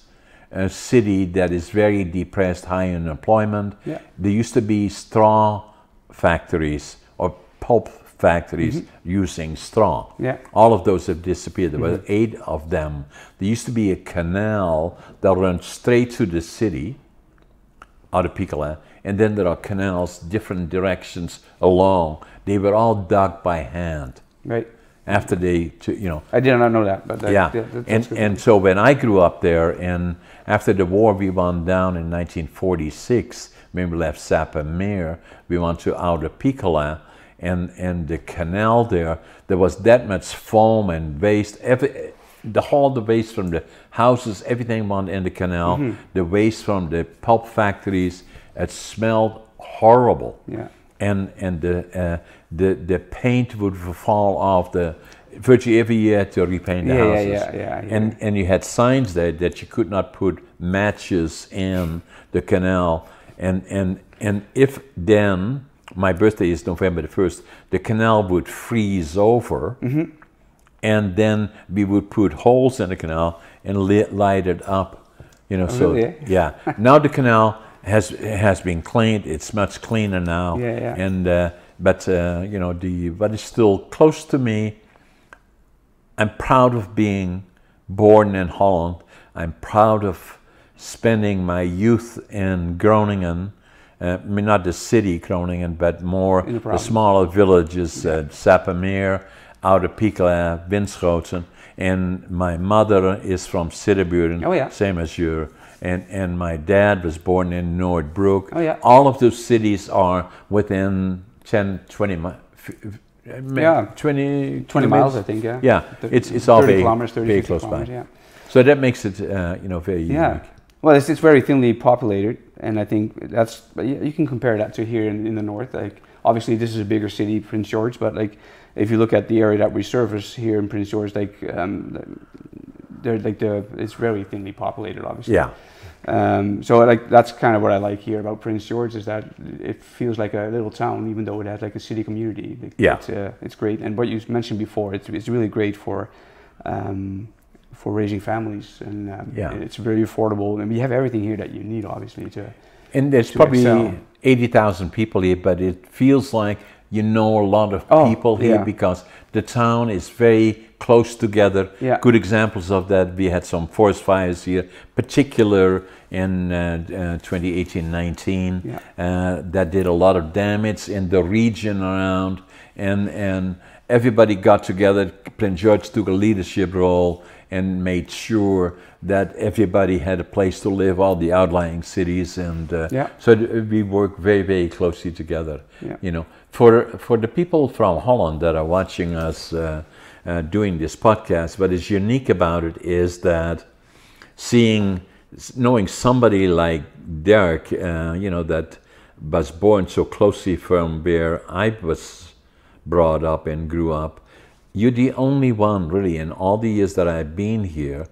a city that is very depressed, high unemployment. Yeah. There used to be straw factories or pulp factories using straw. Yeah. All of those have disappeared. There were 8 of them. There used to be a canal that runs straight to the city, Oude Pekela, and then there are canals different directions along. They were all dug by hand. Right. After they, I did not know that, but that's good. And so when I grew up there, and after the war we went down in 1946, when we left Sappemeer, we went to Oude Pekela, and the canal there was that much foam and waste. The waste from the houses, everything went in the canal. The waste from the pulp factories, it smelled horrible. Yeah. And the paint would fall off. Virtually every year to repaint the houses. Yeah. And you had signs there that you could not put matches in the canal. And if then, my birthday is November the 1st, the canal would freeze over, and then we would put holes in the canal and light it up. Really? Yeah. Now the canal has been cleaned. It's much cleaner now. Yeah. And but what is still close to me. I'm proud of being born in Holland. I'm proud of spending my youth in Groningen. I mean, not the city Groningen, but more In the the province. smaller villages, Sappemeer, Oude Piekela, Winschoten. And my mother is from Siddeburen, Oh, yeah. same as you. And my dad was born in Noordbroek. Oh, yeah. All of those cities are within 10, 20 miles. Yeah. 20 20 miles, I think, yeah. Yeah, it's all 30 very, kilometers, 30, very 50 close by. kilometers, yeah. So that makes it, very Yeah. unique. Well, it's very thinly populated, and I think that's, you can compare that to here in the north. Like, obviously this is a bigger city, Prince George, but like, if you look at the area that we service here in Prince George, like, it's very thinly populated, obviously. Yeah. So like, that's kind of what I like here about Prince George, is that it feels like a little town, even though it has like a city community. Yeah. It's great, and what you mentioned before, it's really great for raising families, and it's very affordable, and we have everything here that you need, obviously, And there's to probably excel. 80,000 people here, but it feels like you know a lot of people here because the town is very close together. Yeah. Good examples of that. We had some forest fires here, particular in 2018-19, that did a lot of damage in the region around, and everybody got together. Prince George took a leadership role and made sure that everybody had a place to live, all the outlying cities, and so we work very, very closely together. Yeah. You know, for the people from Holland that are watching us doing this podcast, what is unique about it is that knowing somebody like Derk, that was born so closely from where I was brought up and grew up. You're the only one, really, in all the years that I've been here.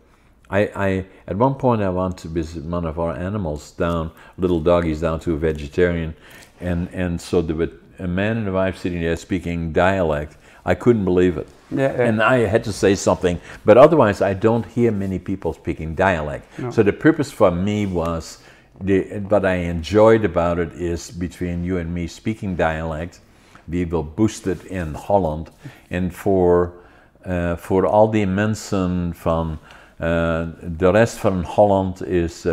I at one point I wanted to visit one of our animals down, little doggies down to a vegetarian, and so there were a man and a wife sitting there speaking dialect. I couldn't believe it. And I had to say something, but otherwise I don't hear many people speaking dialect. No. So the purpose for me was, what I enjoyed about it is between you and me speaking dialect, we will boost it in Holland, and for all the mensen van de rest van Holland is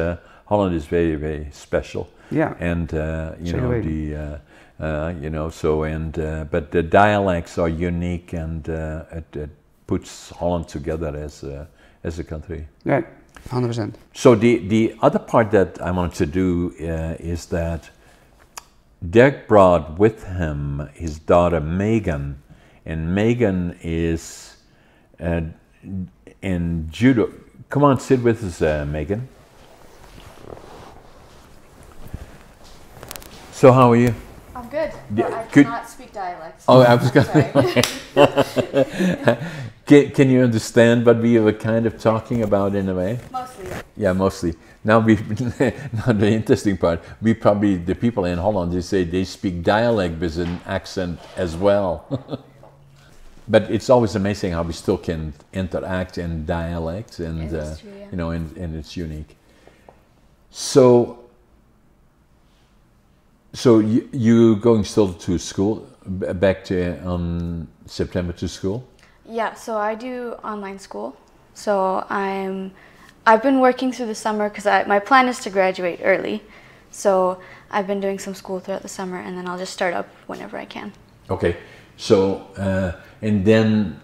very, very special. Yeah. And but the dialects are unique, and it puts Holland together as a country. Yeah, 100%. So the other part that I wanted to do is that Derk brought with him his daughter Megan, and Megan is in judo. Come on, sit with us, Megan. So how are you? I'm good, but I cannot speak dialect. Oh, I was going Can you understand what we were kind of talking about in a way? Mostly. Yeah, mostly. Now now the interesting part, the people in Holland, they say they speak dialect with an accent as well. But it's always amazing how we still can interact in dialect, and true, yeah. And it's unique. So you going still to school, back to on September to school? Yeah, so I do online school. So I've been working through the summer because my plan is to graduate early. So I've been doing some school throughout the summer, and then I'll just start up whenever I can. Okay, so and then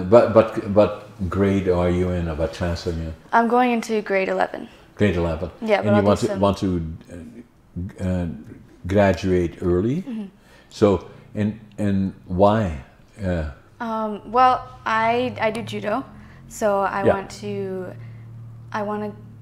what grade are you in, or what class are you in? I'm going into grade 11. Grade 11. Yeah, but and I'll you want to graduate early. Mm-hmm. So and why? Well, I do judo, so I want to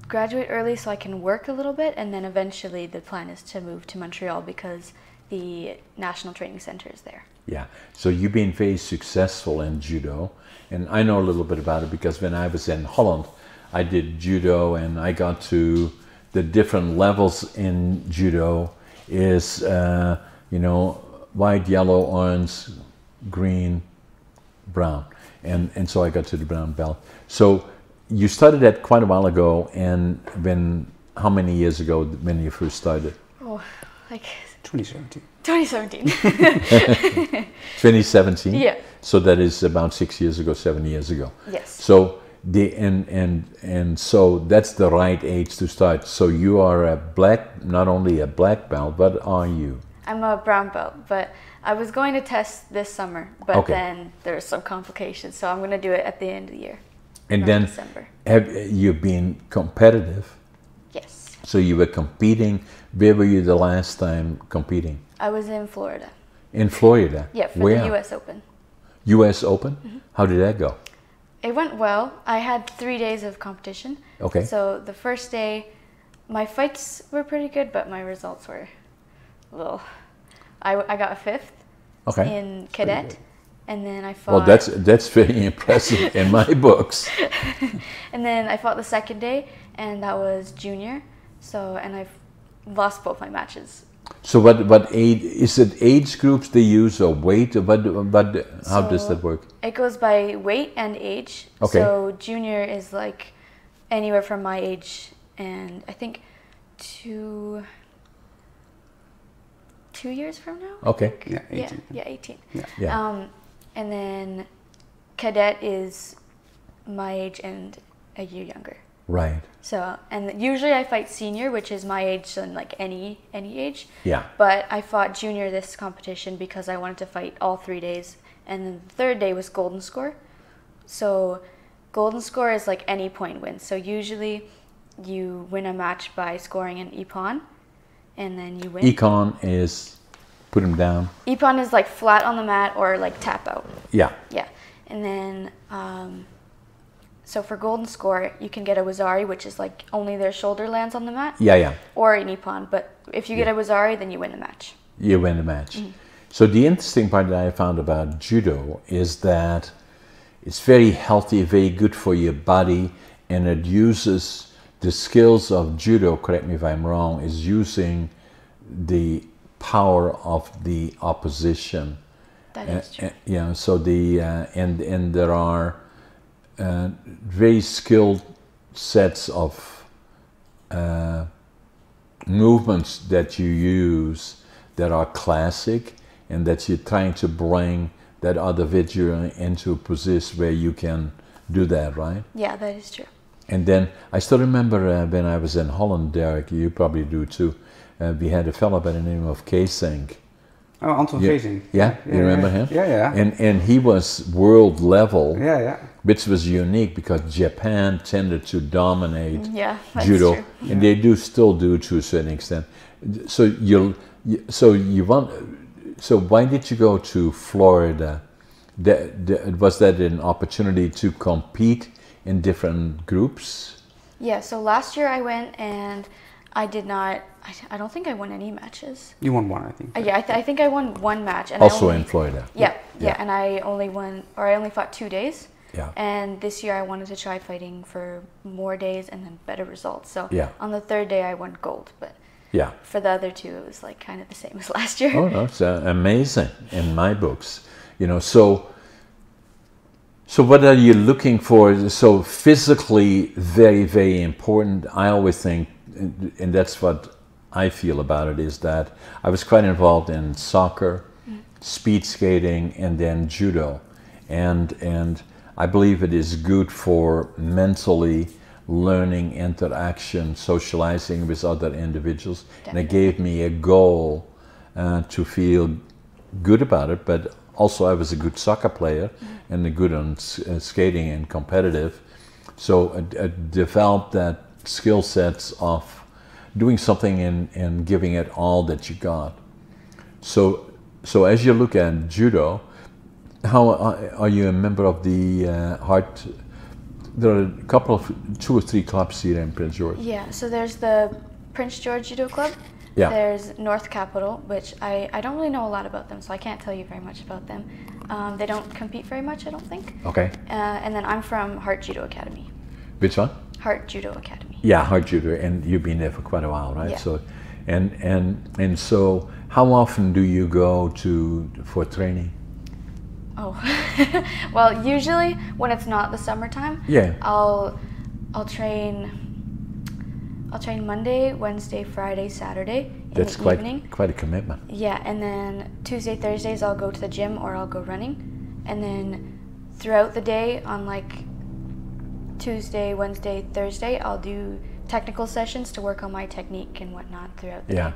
graduate early so I can work a little bit, and then eventually the plan is to move to Montreal because the National Training Center is there. Yeah, so you've been very successful in judo, and I know a little bit about it because when I was in Holland, I did judo, and I got to the different levels in judo is, white, yellow, orange, green, brown, and so I got to the brown belt. So you started that quite a while ago, and how many years ago when you first started? Oh, like 2017. 2017. 2017? Yeah. So that is about 6 years ago, 7 years ago. Yes. So And so that's the right age to start. So you are not only a black belt, but are you? I'm a brown belt, but I was going to test this summer, but then there's some complications, so I'm going to do it at the end of the year. And then December. Have you been competitive? Yes. So you were competing. Where were you the last time competing? I was in Florida. In Florida? Yeah, for Where? the U.S. Open. U.S. Open? Mm-hmm. How did that go? It went well. I had 3 days of competition. Okay. So the first day, my fights were pretty good, but my results were a little... I got a 5th in cadet, and then I fought... Well, that's very impressive in my books. And then I fought the second day, and that was junior. So, and I lost both my matches. So what age, is it age groups they use or weight? How does that work? It goes by weight and age. Okay. So junior is like anywhere from my age and I think 2 years from now. Okay. Yeah, 18. Yeah, 18. Yeah. And then cadet is my age and a year younger. Right. So, and usually I fight senior, which is my age, so like any age. Yeah. But I fought junior this competition because I wanted to fight all 3 days. And then the third day was golden score. So golden score is like any point win. So usually you win a match by scoring an epon, and then you win. Econ is put him down. Epon is like flat on the mat or like tap out. Yeah. Yeah. And then, so for golden score, you can get a wazari, which is like only their shoulder lands on the mat. Yeah, yeah. Or an epon. But if you get a wazari, then you win the match. You win the match. Mm-hmm. So the interesting part that I found about judo is that it's very healthy, very good for your body, and it uses the skills of judo, correct me if I'm wrong, is using the power of the opposition. That is true. Yeah, so and there are very skilled sets of movements that you use that are classic, and that you're trying to bring that other individual into a position where you can do that, right? Yeah, that is true. And then I still remember when I was in Holland, Derek, you probably do too, we had a fellow by the name of Keesing. Oh, Anton Keesing. Yeah, you remember him? Yeah. And he was world level, Yeah. which was unique because Japan tended to dominate that's judo, true. and they still do to a certain extent. So why did you go to Florida? Was that an opportunity to compete in different groups? Yeah, so last year I went and I don't think I won any matches. You won one, I think. Yeah, I think I won one match. And Also in Florida. Yeah, and I only fought 2 days. Yeah. And this year I wanted to try fighting for more days and then better results. So on the third day I won gold, but for the other two it was like kind of the same as last year. Oh, no, it's amazing in my books. So what are you looking for? So physically very, very important. I always think, and that's what I feel about it, is that I was quite involved in soccer, speed skating, and then judo. And I believe it is good for mentally learning, interaction, socializing with other individuals. Definitely. And it gave me a goal to feel good about it, but also I was a good soccer player and a good on skating and competitive. So I developed that skill sets of doing something and giving it all that you got. So as you look at judo, how are you a member of the there are a couple of 2 or 3 clubs here in Prince George. Yeah, so there's the Prince George Judo Club. Yeah. There's North Capital, which I don't really know a lot about them, so I can't tell you very much about them. They don't compete very much, I don't think. Okay. And then I'm from Heart Judo Academy. Which one? Heart Judo Academy. Yeah, Heart Judo, and you've been there for quite a while, right? Yeah. So, and so, how often do you go for training? Oh, well, usually when it's not the summertime, I'll train Monday, Wednesday, Friday, Saturday in the evening. That's quite a commitment. Yeah, and then Tuesday, Thursdays I'll go to the gym or I'll go running, and then throughout the day on like Tuesday, Wednesday, Thursday, I'll do technical sessions to work on my technique and whatnot throughout the day.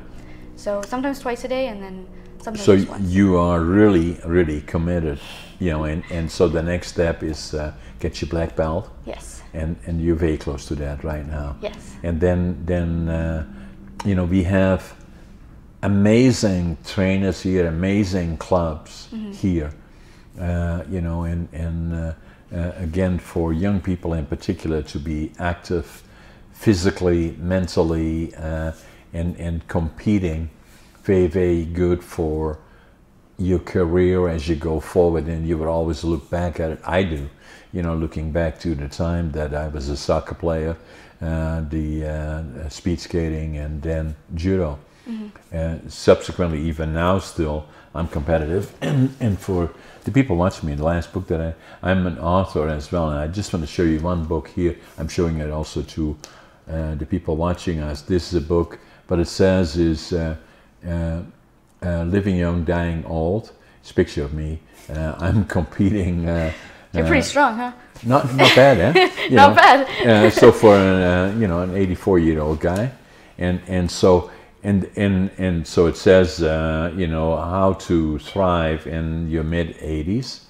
So sometimes twice a day, and then sometimes So just once. you are really, really committed, you know, and so the next step is get your black belt. Yes. And you're very close to that right now. Yes. And then you know, we have amazing trainers here, amazing clubs here, you know, and again, for young people in particular to be active physically, mentally, and competing, very, very good for your career as you go forward. And you would always look back at it. I do, you know, looking back to the time that I was a soccer player, the speed skating, and then judo. Subsequently, even now still, I'm competitive. And for the people watching me, the last book that I'm an author as well, and I just want to show you one book here. I'm showing it also to the people watching us. This is a book, but it says is Living Young, Dying Old. It's a picture of me. I'm competing. You're pretty strong, huh? Not bad, eh? You Not know. bad. So for you know, an 84-year-old guy, and so it says you know, how to thrive in your mid-80s.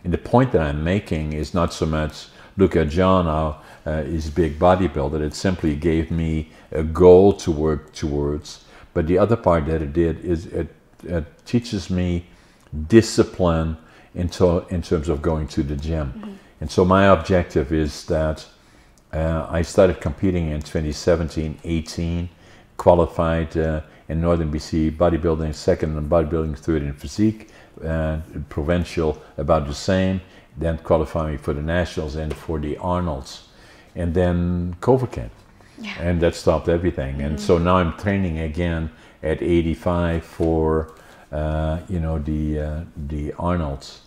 And the point that I'm making is not so much look at John, how he's a big bodybuilder. It simply gave me a goal to work towards. But the other part that it did is it teaches me discipline in terms of going to the gym. And so my objective is that I started competing in 2017-18, qualified in Northern BC bodybuilding, second in bodybuilding, third in physique, provincial about the same, then qualifying for the nationals and for the Arnolds. And then COVID came, and that stopped everything. And so now I'm training again at 85 for you know, the Arnolds.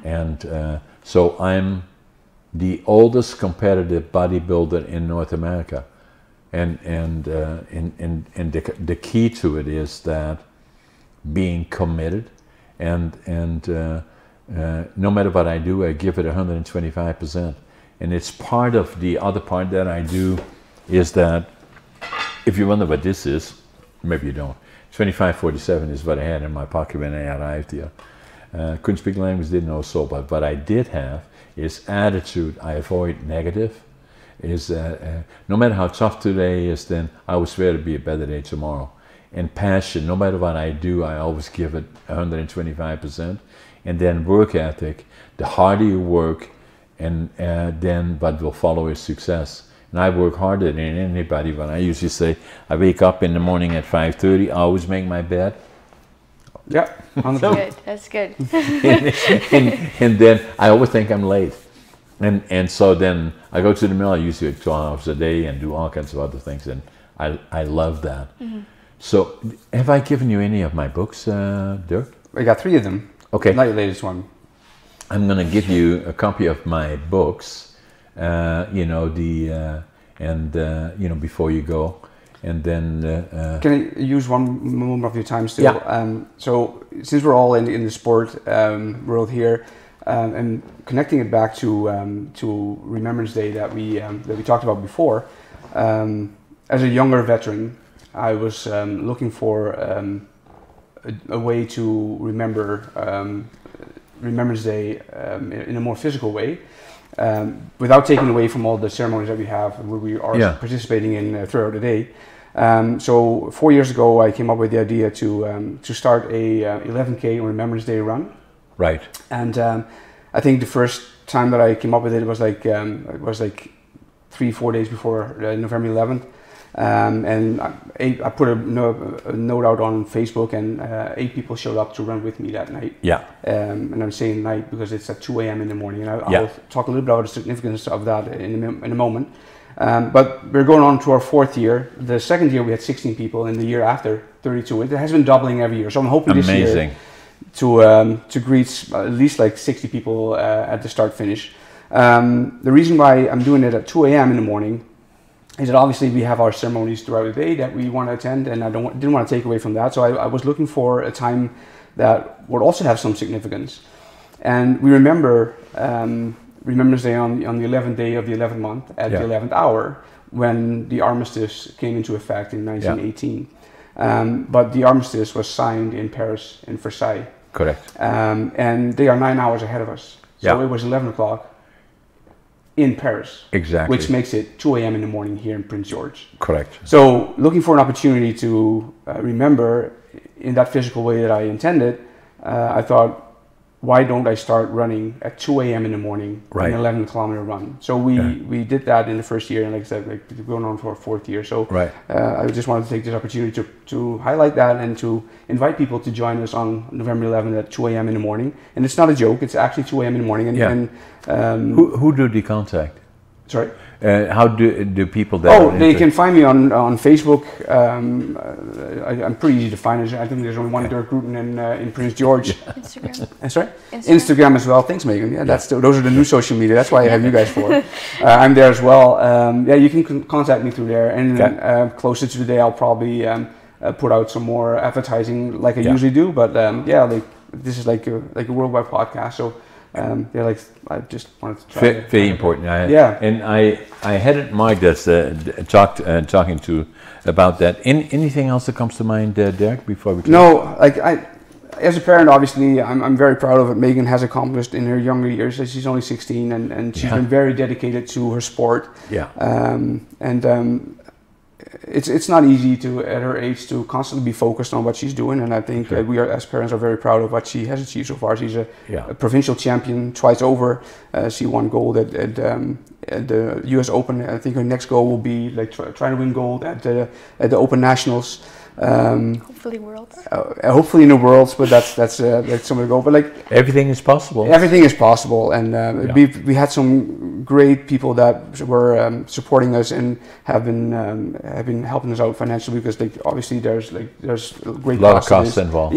And so I'm the oldest competitive bodybuilder in North America, and the key to it is that being committed, and no matter what I do, I give it 125%. And it's part of the other part that I do is that, if you wonder what this is, maybe you don't. 2547 is what I had in my pocket when I arrived here. Couldn't speak language, didn't know so, but what I did have is attitude. I avoid negative. Is no matter how tough today is, then I always swear to be a better day tomorrow. And passion, no matter what I do, I always give it 125%. And then work ethic, the harder you work, and then what will follow is success. And I work harder than anybody. When I usually say, I wake up in the morning at 5:30, I always make my bed. Yeah, That's good. and then I always think I'm late. And so then I go to the mill, I usually do 12 hours a day and do all kinds of other things, and I love that. So have I given you any of my books, Derk? I got 3 of them. Okay. Not your latest one. I'm going to give you a copy of my books, you know, you know, before you go. And then can I use one moment of your time still? Yeah. So since we're all in the sport world here, and connecting it back to Remembrance Day that we talked about before, as a younger veteran, I was looking for a way to remember Remembrance Day in a more physical way, without taking away from all the ceremonies that we have, where we are participating in throughout the day. So 4 years ago, I came up with the idea to start a 11K Remembrance Day run. Right. And I think the first time that I came up with it was like 3-4 days before November 11th. And I put a note out on Facebook, and 8 people showed up to run with me that night. Yeah. And I'm saying night because it's at 2 a.m. in the morning, and I'll talk a little bit about the significance of that in a moment. But we're going on to our 4th year. The second year we had 16 people, and the year after 32. It has been doubling every year. So I'm hoping this year to greet at least like 60 people at the start finish. The reason why I'm doing it at 2 a.m. in the morning is that obviously we have our ceremonies throughout the day that we want to attend, and I didn't want to take away from that. So I was looking for a time that would also have some significance. And we remember Remembrance Day on the 11th day of the 11th month at the 11th hour, when the armistice came into effect in 1918. But the armistice was signed in Paris, in Versailles. Correct. And they are 9 hours ahead of us. So it was 11 o'clock in Paris. Exactly. Which makes it 2 a.m. in the morning here in Prince George. Correct. So looking for an opportunity to remember in that physical way that I intended, I thought, why don't I start running at 2 a.m. in the morning, an 11-kilometer run? So we did that in the first year, and like I said, we're going on for our 4th year. So I just wanted to take this opportunity to highlight that and to invite people to join us on November 11th at 2 a.m. in the morning. And it's not a joke; it's actually 2 a.m. in the morning. And who do they contact? Sorry. How do people that? They can find me on Facebook. I'm pretty easy to find. I think there's only one Derk Grooten in Prince George. Instagram. Sorry. Instagram as well. Thanks, Megan. Yeah, those are the new social media. That's why I have you guys for. I'm there as well. You can contact me through there. And closer to the day, I'll probably put out some more advertising like I usually do. But this is like a worldwide podcast, so. I just wanted to try. Very important. And I had it marked as talking to about that. Anything else that comes to mind, Derk, before we? No, as a parent, obviously, I'm very proud of what Megan has accomplished in her younger years. She's only 16, and she's been very dedicated to her sport. It's not easy at her age to constantly be focused on what she's doing, and I think we as parents are very proud of what she has achieved so far. She's a provincial champion twice over. She won gold at the U.S. Open. I think her next goal will be trying to win gold at the Open Nationals. Hopefully worlds. Hopefully in the worlds, but that's some of the goal. But everything is possible. Everything is possible, and we had some great people that were supporting us and have been helping us out financially, because obviously there's great lot of costs involved.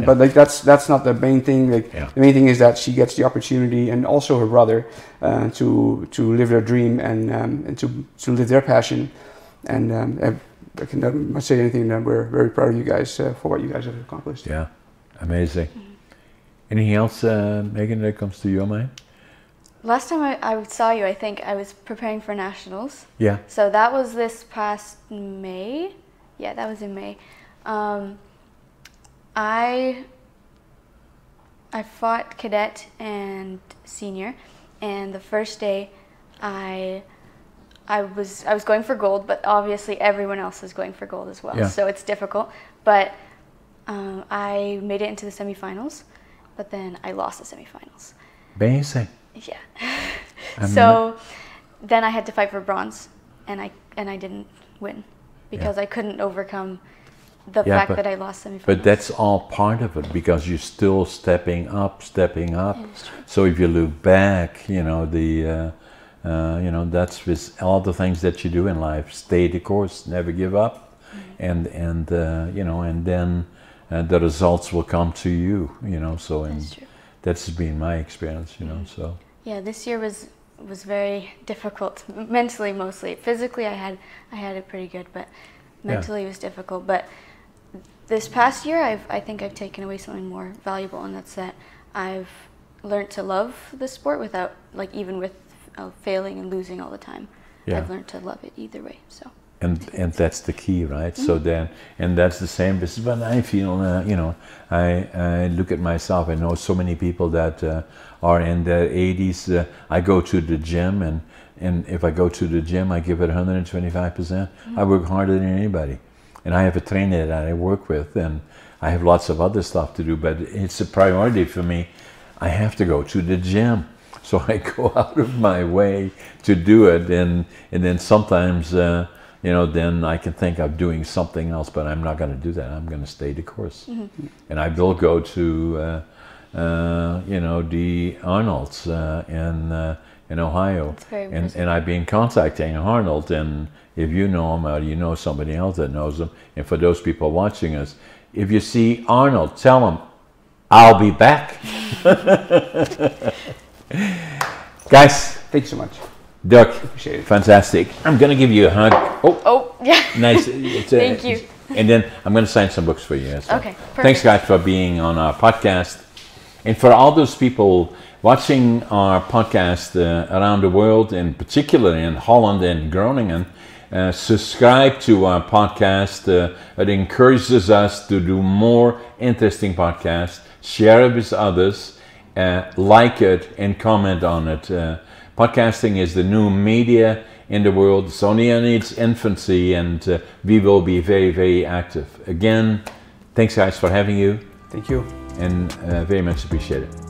But that's not the main thing. The main thing is that she gets the opportunity, and also her brother, to live their dream and to live their passion, and. I cannot say anything. That we're very proud of you guys for what you guys have accomplished. Yeah, amazing. Anything else, Megan, that comes to your mind? Last time I saw you, I think I was preparing for nationals. Yeah. So that was this past May. Yeah, that was in May. I fought cadet and senior, and the first day I was going for gold, but obviously everyone else is going for gold as well, so it's difficult. But I made it into the semifinals, but then I lost the semifinals. Amazing. Yeah. So then I had to fight for bronze, and I didn't win because I couldn't overcome the fact that I lost semifinals. But that's all part of it, because you're still stepping up. So if you look back, that's with all the things that you do in life. Stay the course, never give up, and then the results will come to you. So that's been my experience. So. Yeah, this year was very difficult mentally, mostly. Physically, I had it pretty good, but mentally it was difficult. But this past year, I think I've taken away something more valuable, and that's that I've learned to love the sport without, even with failing and losing all the time. I've learned to love it either way. So. And that's the key, right? So then, and that's the same. This is what I feel. I look at myself. I know so many people that are in their 80s. I go to the gym, and if I go to the gym, I give it 125%. I work harder than anybody, and I have a trainer that I work with, and I have lots of other stuff to do. But it's a priority for me. I have to go to the gym. So I go out of my way to do it, and then sometimes, then I can think of doing something else, but I'm not going to do that. I'm going to stay the course, and I will go to, the Arnold's in Ohio, and I've been contacting Arnold, and if you know him or you know somebody else that knows him, and for those people watching us, if you see Arnold, tell him I'll be back. Guys, thank you so much. Derk, appreciate it. Fantastic. I'm going to give you a hug. Oh, yeah. Nice. Thank you. And then I'm going to sign some books for you. So. Okay, perfect. Thanks, guys, for being on our podcast. And for all those people watching our podcast around the world, in particular in Holland and Groningen, subscribe to our podcast. It encourages us to do more interesting podcasts. Share it with others, like it and comment on it. Podcasting is the new media in the world. It's only in its infancy, and we will be very, very active. Again, thanks guys for having you. Thank you. And very much appreciate it.